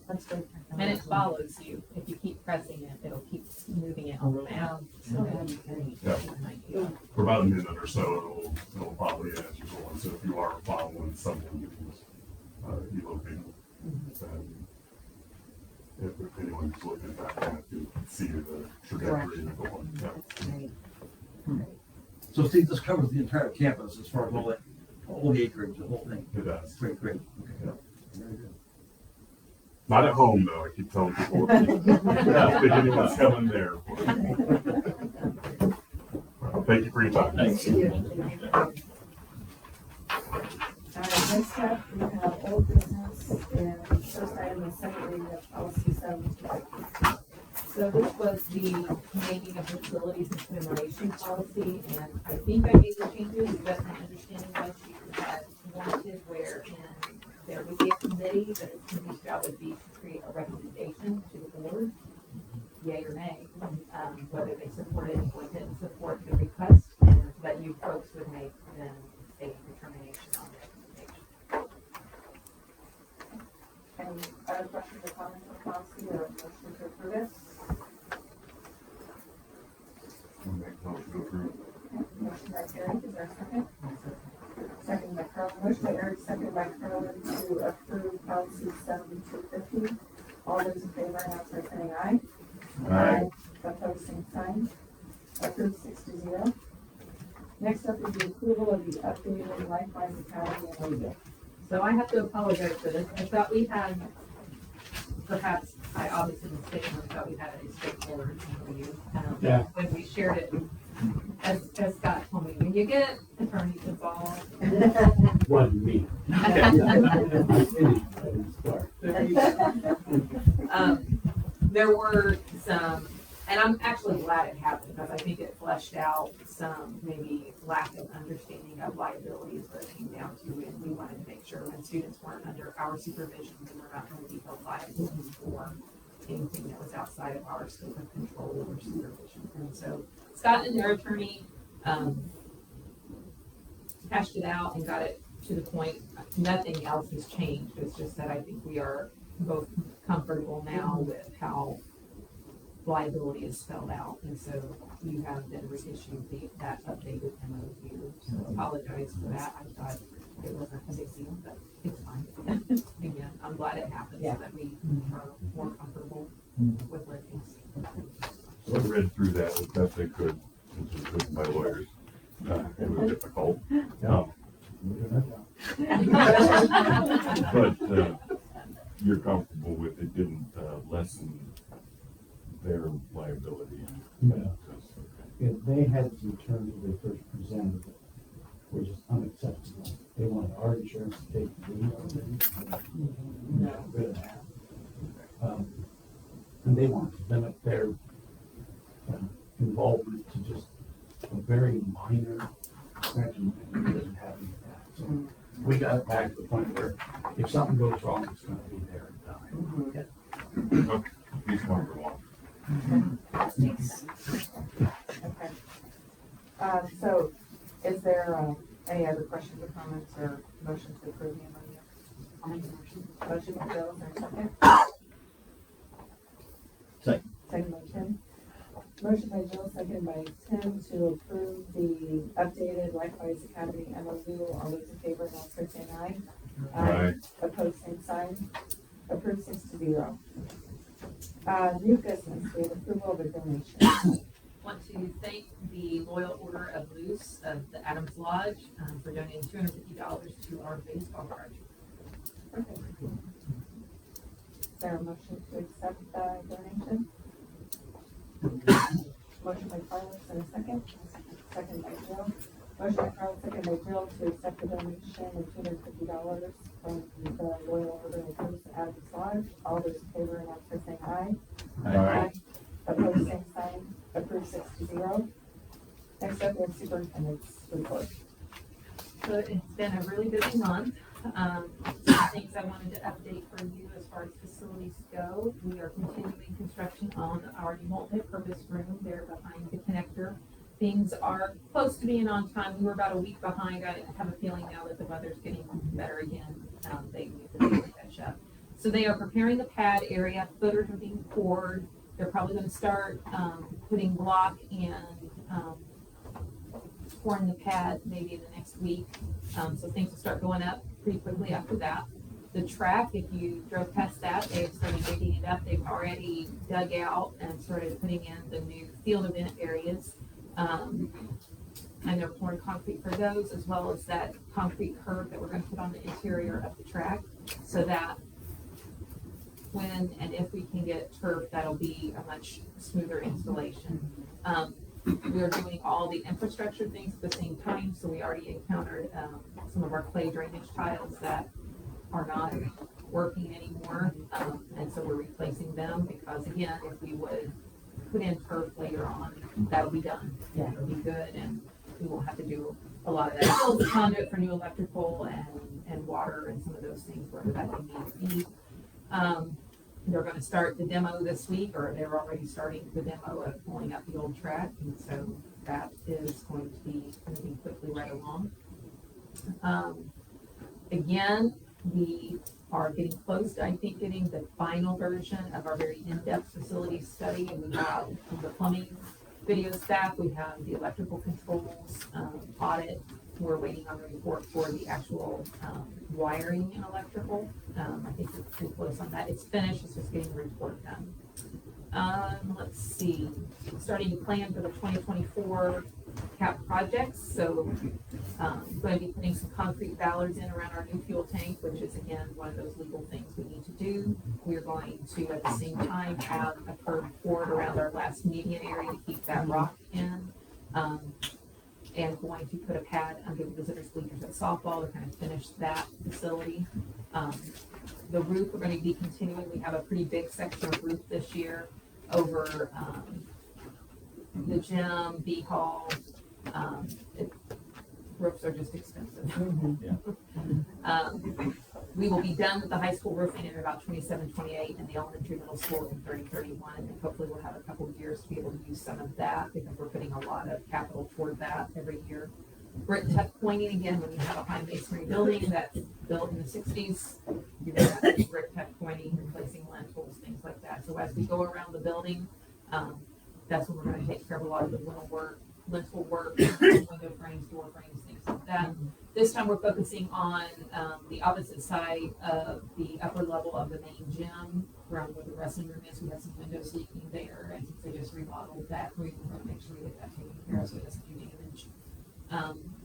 That's good. And it follows you. If you keep pressing it, it'll keep moving it on the map. So that'd be great. Yeah. For about a minute or so, it'll probably as you're going. So if you are following someone who's eloping, then if anyone's looking at that map, you can see the trajectory of going. Yeah. So Steve, this covers the entire campus as far as all the acreage, the whole thing. It does. Great. Okay. Yeah. Very good. Not at home though. I keep telling people. I don't think anyone's coming there. Well, thank you for your time. Thanks. Next up, we have old business and first item is second reading of policy 7. So this was the making of facilities and commemoration policy, and I think I made the changes, but my understanding was you had wanted wherein there would be a committee, but its committee's job would be to create a recommendation to the board, yay or nay, whether they supported or didn't support the request, and that you folks would make then a determination on the recommendation. Any other questions or comments on policy or motion to approve it? Make a motion to approve. Motion by Terry, is there a second? Second by Carl. Motion by Eric, seconded by Carolyn, to approve policy 7250. All those in favor, announce by saying aye. Aye. Opposed, same sign. Approved 6-0. Next up is the approval of the updated Lifelines Academy MOU. So I have to apologize for this. I thought we had, perhaps, I obviously mistaken, I thought we had a straightforward MOU. Yeah. When we shared it, as Scott told me, when you get attorneys involved. Wasn't me. There were some, and I'm actually glad it happened because I think it fleshed out some maybe lack of understanding of liabilities that it came down to, and we wanted to make sure when students weren't under our supervision, we were not going to be held liable for anything that was outside of our scope of control or supervision. And so Scott and their attorney hashed it out and got it to the point. Nothing else has changed. It's just that I think we are both comfortable now with how liability is spelled out, and so you have been reissued that updated MOU. So I apologize for that. I thought it wasn't a big deal, but it's fine. Again, I'm glad it happened so that we are more comfortable with living. So I read through that as best I could, since it was written by lawyers. It was difficult. But you're comfortable with it didn't lessen their liability? Yeah. If they had the terms that they first presented, were just unacceptable. They wanted our insurance to take the lead on it. Got rid of that. And they wanted to limit their involvement to just a very minor section, and it doesn't have any of that. So we got back to the point where if something goes wrong, it's going to be there and die. Okay, he's comfortable. Okay. So is there any other questions or comments or motion to approve the MOU? I'll make a motion. Motion by Bill, is there a second? Second. Second by Tim. Motion by Jill, second by Tim to approve the updated Likewise Academy MOU. All those in favor, now say aye. Aye. Opposed, same sign. Approved 6-0. New business, we have approval of a donation. Want to thank the Loyal Order of Moose of the Adams Lodge for donating $250 to our baseball garage. Perfect. Is there a motion to accept the donation? Motion by Carlos and a second. Second by Jill. Motion by Carlos, second by Jill to accept the donation of $250 from the Loyal Order of Moose at Adams Lodge. All those in favor, announce by saying aye. Aye. Opposed, same sign. Approved 6-0. Next up, we have superintendent's report. So it's been a really busy month. Some things I wanted to update for you as far as facilities go. We are continuing construction on our new multi-purpose room there behind the connector. Things are close to being on time. We were about a week behind. I have a feeling now that the weather's getting better again. They need to catch up. So they are preparing the pad area. Footers are being poured. They're probably going to start putting block and pouring the pad maybe in the next week. So things will start going up pretty quickly after that. The track, if you drove past that, they've started digging it up. They've already dug out and started putting in the new field event areas. And they're pouring concrete for those, as well as that concrete curb that we're going to put on the interior of the track, so that when and if we can get turf, that'll be a much smoother installation. We are doing all the infrastructure things at the same time, so we already encountered some of our clay drainage tiles that are not working anymore, and so we're replacing them, because again, if we would put in turf later on, that'll be done. Yeah, it'll be good, and we won't have to do a lot of that. Build the conduit for new electrical and water and some of those things wherever that may need to be. They're going to start the demo this week, or they're already starting the demo of pulling up the old track, and so that is going to be moving quickly right along. Again, we are getting close to, I think, getting the final version of our very in-depth facility study, and we have the plumbing video staff, we have the electrical controls audit, we're waiting on the report for the actual wiring and electrical. I think we're pretty close on that. It's finished, it's just getting the report done. Let's see, starting to plan for the 2024 CAP projects. So going to be putting some concrete ballards in around our new fuel tank, which is again one of those legal things we need to do. We're going to at the same time have a curb poured around our last median area to keep that rock in. And going to put a pad under the visitors bleachers at softball to kind of finish that facility. The roof, we're going to be continuing. We have a pretty big section of roof this year over the gym, B hall. Roofs are just expensive. We will be done with the high school roofing in about 27, 28, and the elementary middle school in 30, 31. And hopefully we'll have a couple of years to be able to use some of that because we're putting a lot of capital toward that every year. Brick tuck pointing again, when you have a high masonry building that's built in the 60s, you're going to have brick tuck pointing, replacing lintels, things like that. So as we go around the building, that's when we're going to take care of a lot of the lintel work, window frames, door frames, things like that. This time we're focusing on the opposite side of the upper level of the main gym, around where the wrestling room is. We have some windows leaking there, and since they just remodeled that room, we're going to make sure we get that taken care of so it doesn't do damage.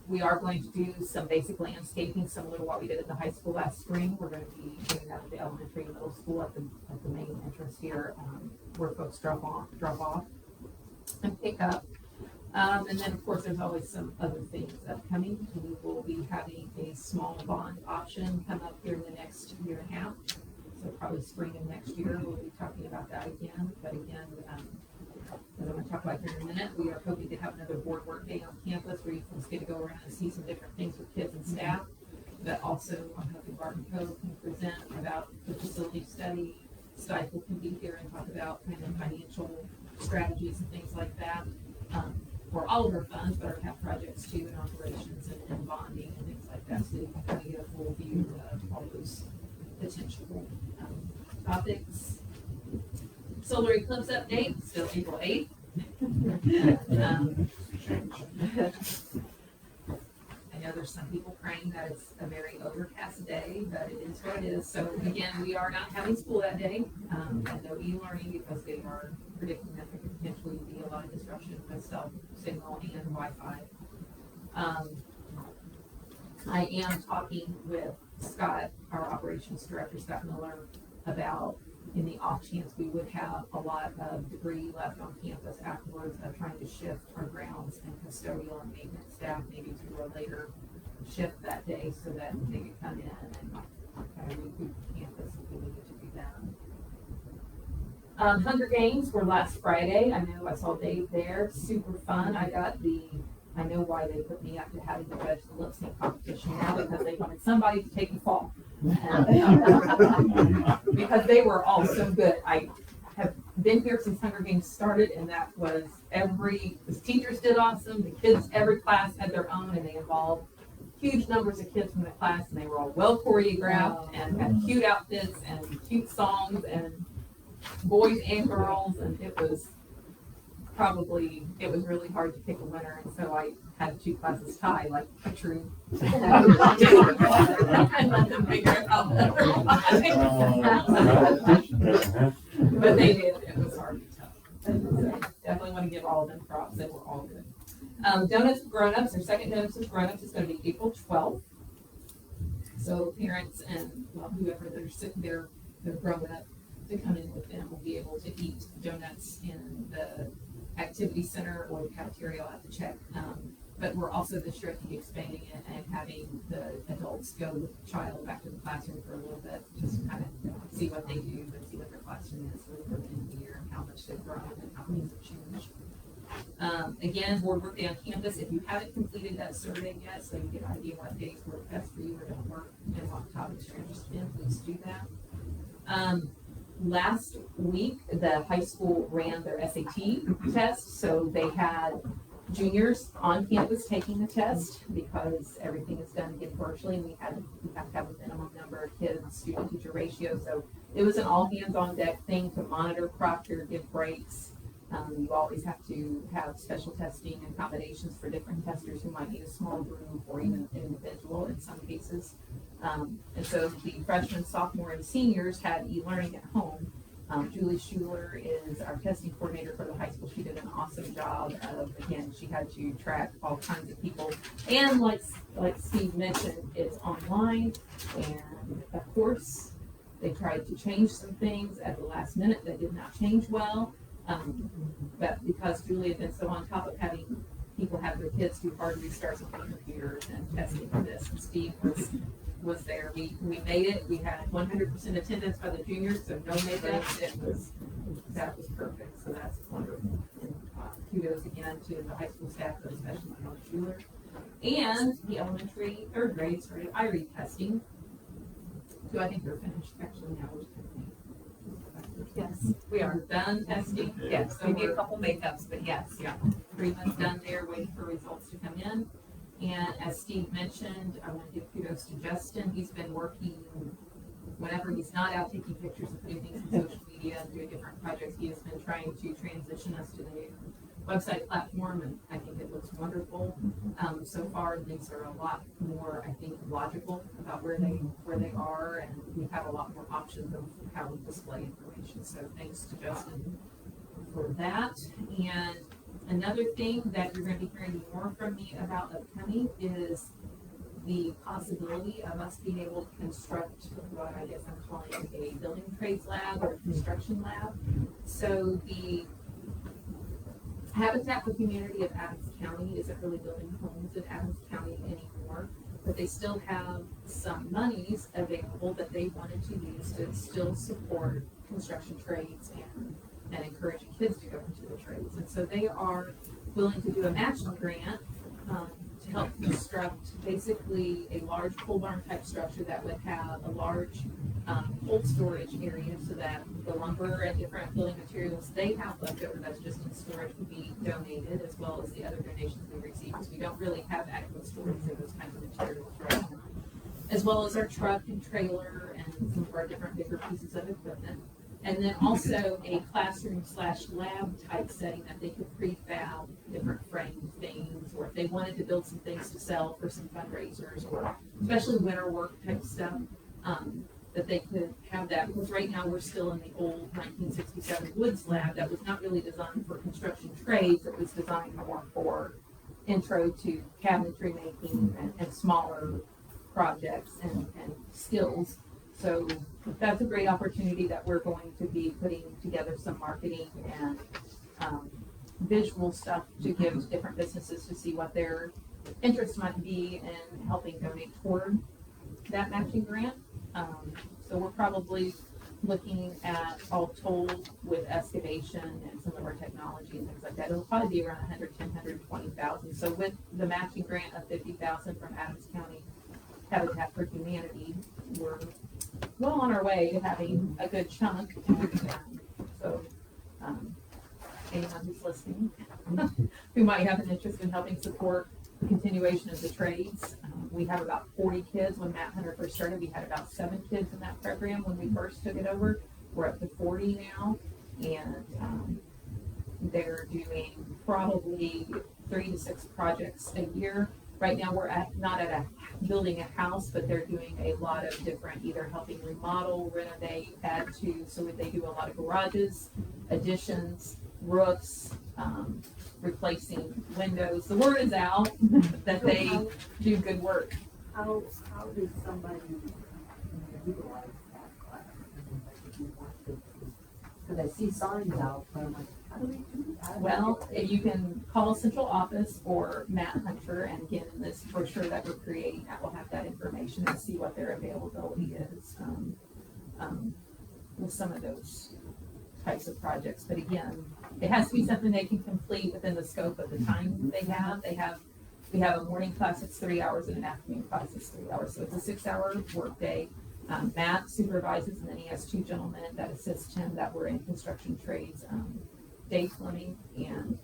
We are going to do some basic landscaping, similar to what we did at the high school last spring. We're going to be doing that at the elementary and middle school at the main entrance here, where folks drop off and pick up. And then, of course, there's always some other things upcoming. We will be having a small bond option come up here in the next year and a half. So probably spring of next year, we'll be talking about that again. But again, as I'm going to talk about here in a minute, we are hoping to have another board work day on campus where you can get to go around and see some different things with kids and staff. But also, I'm hoping Barton Cove can present about the facility study. Stifel can be here and talk about kind of financial strategies and things like that. For all of our funds, but our CAP projects too, and operations and bonding and things like that, so you can kind of get a full view of all those potential topics. Solar eclipse update, still April 8th. I know there's some people praying that it's a very overcast day, but it is what it is. So again, we are not having school that day, and no e-learning because they are predicting that there could potentially be a lot of disruption with cell signal and Wi-Fi. I am talking with Scott, our operations director, Scott Miller, about in the off chance we would have a lot of debris left on campus afterwards, of trying to shift our grounds and custodial and maintenance staff maybe to a later shift that day so that they could come in and kind of reboot campus if we needed to do that. Hunger Games were last Friday. I know I saw Dave there. Super fun. I know why they put me up to having to judge the lip sync competition now, because they wanted somebody to take the fall. Because they were all so good. I have been here since Hunger Games started, and that was the teachers did awesome. The kids, every class had their own, and they involved huge numbers of kids from the class, and they were all well choreographed and had cute outfits and cute songs, and boys and girls, and it was really hard to pick a winner, and so I had two classes tie like a true. I let them figure it out. But they did. It was hard to tell. So definitely want to give all of them props. They were all good. Donuts for Grown-Ups, their second Donuts for Grown-Ups is going to be April 12th. So parents and whoever they're grown up to come in with them will be able to eat donuts in the activity center or the cafeteria. I'll have to check. But we're also this year expanding it and having the adults go with the child back to the classroom for a little bit, just to kind of see what they do and see what their classroom is for the end of the year and how much they've grown and how things have changed. Again, board work day on campus. If you haven't completed that survey yet, so you get an idea what days work best for you or don't work and what topics you're interested in, please do that. Last week, the high school ran their SAT test, so they had juniors on campus taking the test because everything is done again virtually, and we have to have a minimum number of kids, student-teacher ratio. So it was an all-hands-on-deck thing to monitor, proctor, give breaks, You always have to have special testing and accommodations for different testers who might need a small group or even an individual in some cases. And so the freshmen, sophomore, and seniors had e-learning at home. Julie Schuler is our testing coordinator for the high school. She did an awesome job of, again, she had to track all kinds of people. And like Steve mentioned, it's online. And of course, they tried to change some things at the last minute that did not change well. But because Julie had been so on top of having people have their kids do hard restarts on their computers and testing for this, and Steve was there. We made it. We had 100% attendance by the juniors, so no makeups. That was perfect. So that's wonderful. And, kudos again to the high school staff, but especially Coach Schuler. And the elementary third grade started IRE testing. So I think they're finished actually now. Yes, we are. Done testing. Yes, So maybe a we're couple makeups, but yes. Yeah, 3 months done there, waiting for results to come in. And as Steve mentioned, I want to give kudos to Justin. He's been working whenever he's not out taking pictures and putting things on social media and doing different projects. He has been trying to transition us to the website platform, and I think it looks wonderful. So far, things are a lot more, I think, logical about where they are, and we have a lot more options of how we display information. So thanks to Justin for that. And another thing that you're going to be hearing more from me about upcoming is the possibility of us being able to construct what I guess I'm calling a building trades lab or construction lab. So the Habitat for Humanity of Adams County isn't really building homes in Adams County anymore, but they still have some monies available that they wanted to use to still support construction trades and encouraging kids to go into the trades. And so they are willing to do a matching grant to help construct basically a large pole barn type structure that would have a large cold storage area so that the lumber and different building materials they have left over that's just in storage would be donated, as well as the other donations we receive, because we don't really have adequate storage for those kinds of materials right now, as well as our truck and trailer and some of our different bigger pieces of equipment. And then also a classroom/lab type setting that they could prefab different framed things, or if they wanted to build some things to sell for some fundraisers, or especially winter work type stuff, that they could have that. Because right now we're still in the old 1967 Woods lab that was not really designed for construction trades. It was designed more for intro to cabinetry making and smaller projects and skills. So that's a great opportunity that we're going to be putting together some marketing and visual stuff to give to different businesses to see what their interest might be in helping donate toward that matching grant. So we're probably looking at, all told, with excavation and some of our technology and things like that, it'll probably be around 110,000, 120,000. So with the matching grant of 50,000 from Adams County Habitat for Humanity, we're well on our way to having a good chunk. So anyone who's listening who might have an interest in helping support the continuation of the trades. We have about 40 kids. When Matt Hunter first started, we had about 7 kids in that program when we first took it over. We're up to 40 now, and they're doing probably 3 to 6 projects a year. Right now we're not building a house, but they're doing a lot of different, either helping remodel, renovate, add to, so they do a lot of garages, additions, roofs, replacing windows. The word is out that they do good work. How does somebody utilize that class? Because I see signs out, but I'm like, how do we do that? Well, you can call central office or Matt Hunter, and again, in this brochure that we're creating, that will have that information and see what their availability is with some of those types of projects. But again, it has to be something they can complete within the scope of the time they have. We have a morning class that's 3 hours and an afternoon class that's 3 hours. So it's a 6-hour work day. Matt supervises, and then he has 2 gentlemen that assist him that were in construction trades, Dave Fleming and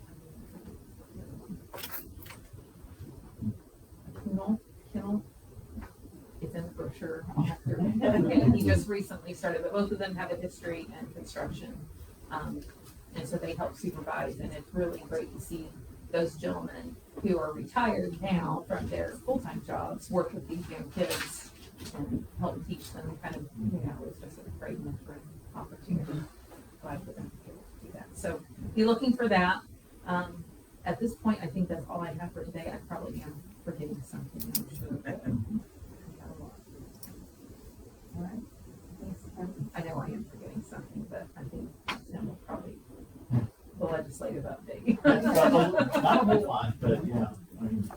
Kinnell. It's in the brochure. I'll have to, he just recently started, but both of them have a history in construction. And so they help supervise, and it's really great to see those gentlemen who are retired now from their full-time jobs work with these young kids and help teach them kind of, it's just a great mentoring opportunity. Glad for them to be able to do that. So be looking for that. At this point, I think that's all I have for today. I probably am forgetting something, I'm sure. All right. I know I am forgetting something, but I think Tim will probably, the legislative update. Not a whole lot, but yeah. I mean,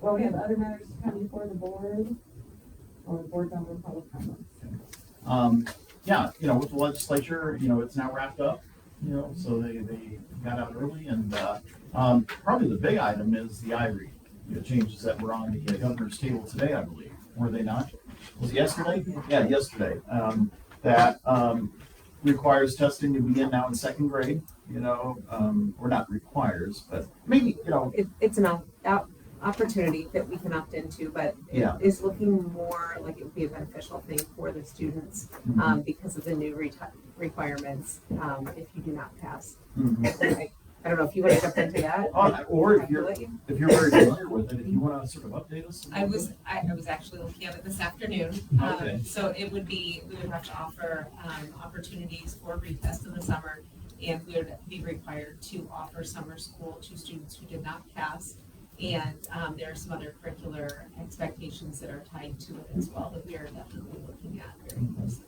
Well, we have other matters to come before the board, or board member public comments. Yeah, with the legislature, it's now wrapped up, so they got out early, and probably the big item is the IRE, changes that were on the governor's table today, I believe, were they not? Was it yesterday? Yeah, yesterday. That requires testing to begin now in second grade, or not requires, but maybe, It's an opportunity that we can opt into, but Yeah. it is looking more like it would be a beneficial thing for the students because of the new requirements if you do not pass. I don't know if you want to jump into that. Or if you're very familiar with it, if you want to sort of update us. I was actually looking at it this afternoon. Okay. So we would have to offer opportunities for retest in the summer, and we would be required to offer summer school to students who did not pass. And there are some other curricular expectations that are tied to it as well that we are definitely looking at very closely.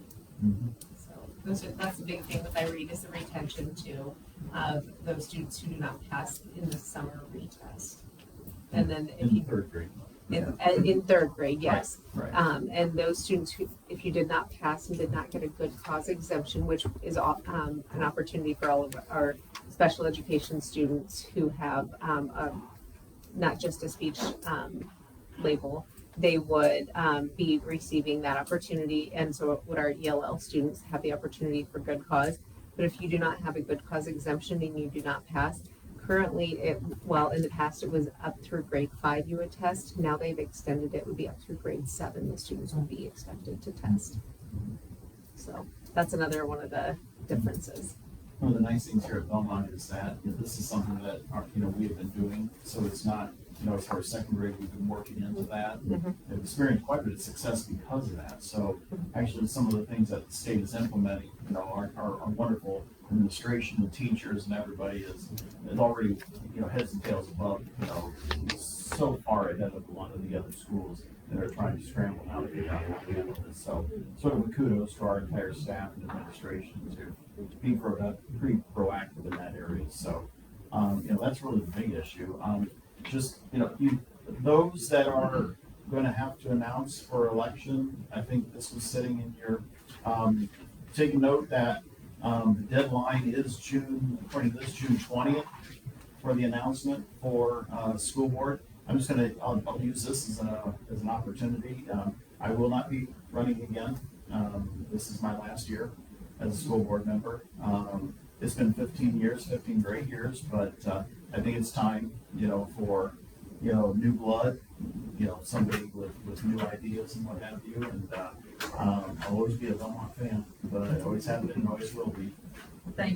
So that's the big thing with IRE is the retention too of those students who do not pass in the summer retest. And then In third grade. In third grade, yes. Right. And those students who, if you did not pass and did not get a good cause exemption, which is an opportunity for all of our special education students who have not just a speech label, they would be receiving that opportunity. And so would our ELL students have the opportunity for good cause. But if you do not have a good cause exemption and you do not pass, currently, in the past it was up through grade 5 you would test. Now they've extended it would be up through grade 7 the students would be expected to test. So that's another one of the differences. One of the nice things here at Belmont is that this is something that we have been doing. So it's not, as far as second grade, we've been working into that. We've experienced quite a bit of success because of that. So actually, some of the things that the state is implementing, are wonderful. Administration, the teachers, and everybody is already, heads and tails above, so far ahead of a lot of the other schools that are trying to scramble now to figure out how to handle this. So sort of a kudos to our entire staff and administration to be pretty proactive in that area. So, that's really the big issue. Those that are going to have to announce for election, I think this was sitting in your, take note that the deadline is according to this, June 20th for the announcement for school board. I'm just I'll use this as an opportunity. I will not be running again. This is my last year as a school board member. It's been 15 great years, but I think it's time, for, new blood, somebody with new ideas and what have you. And I'll always be a Belmont fan, but I always have been and always will be.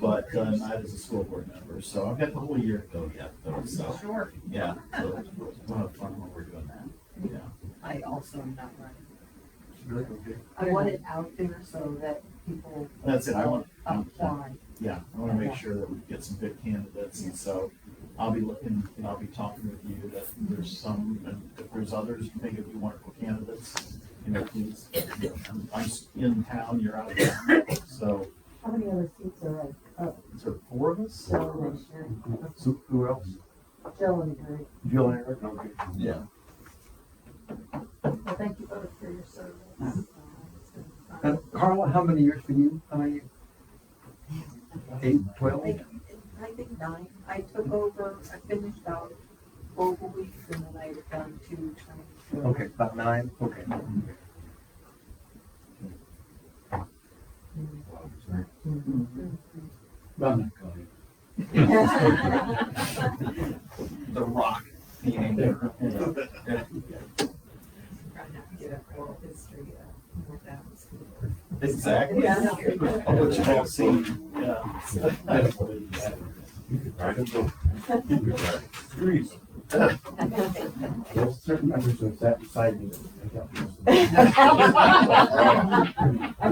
But not as a school board member. So I've got the whole year to go yet, though. So Sure. yeah, so we'll have fun when we're doing that. Yeah. I also am not running. Really? Okay. I want it out there so that people. That's it. I want. Apply. Yeah, I want to make sure that we get some good candidates, and so I'll be looking. I'll be talking with you that there's some, and if there's others you think would be wonderful candidates, please. I'm in town. You're out of town, so. How many other seats are up? Is there 4 of us? Joe and Eric. So who else? Joe and Eric. Jill and Eric? Okay. Yeah. Well, thank you both for your service. And Carla, how many years for you? How many? 8, 12? I think 9. I took over, I finished out Global Week and then I've done 2 20. Okay, about 9. Okay. Well, not quite. The Rock. Trying not to get a oral history with that school board. Exactly. Yeah. What you've all seen. You could write a book. You could write trees. There's certain members who have sat beside me that make up this.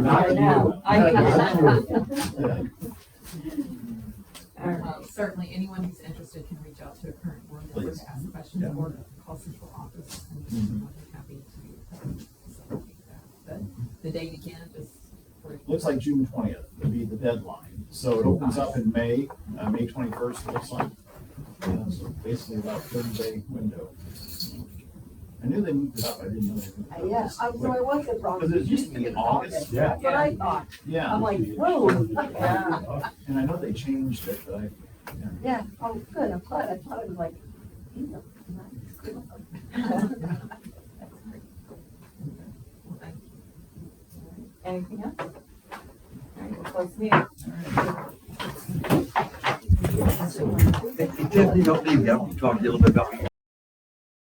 Not you. Certainly, anyone who's interested can reach out to a current board member to ask questions or call central office, and we're happy to facilitate that. But the date again, just for Looks like June 20th would be the deadline. So it opens up in May, May 21st, it looks like. So basically about 30-day window. I knew they moved it up, I didn't know they moved it up. Yeah, so I wasn't wrong. Because it used to be in August. That's what I thought. Yeah. I'm like, whoa. Yeah. And I know they changed it, but Yeah, oh, good, I'm glad, I thought it was like, you know, Anything else? All right, we'll close the meeting. Tiffany, don't leave, I want to talk to you a little bit about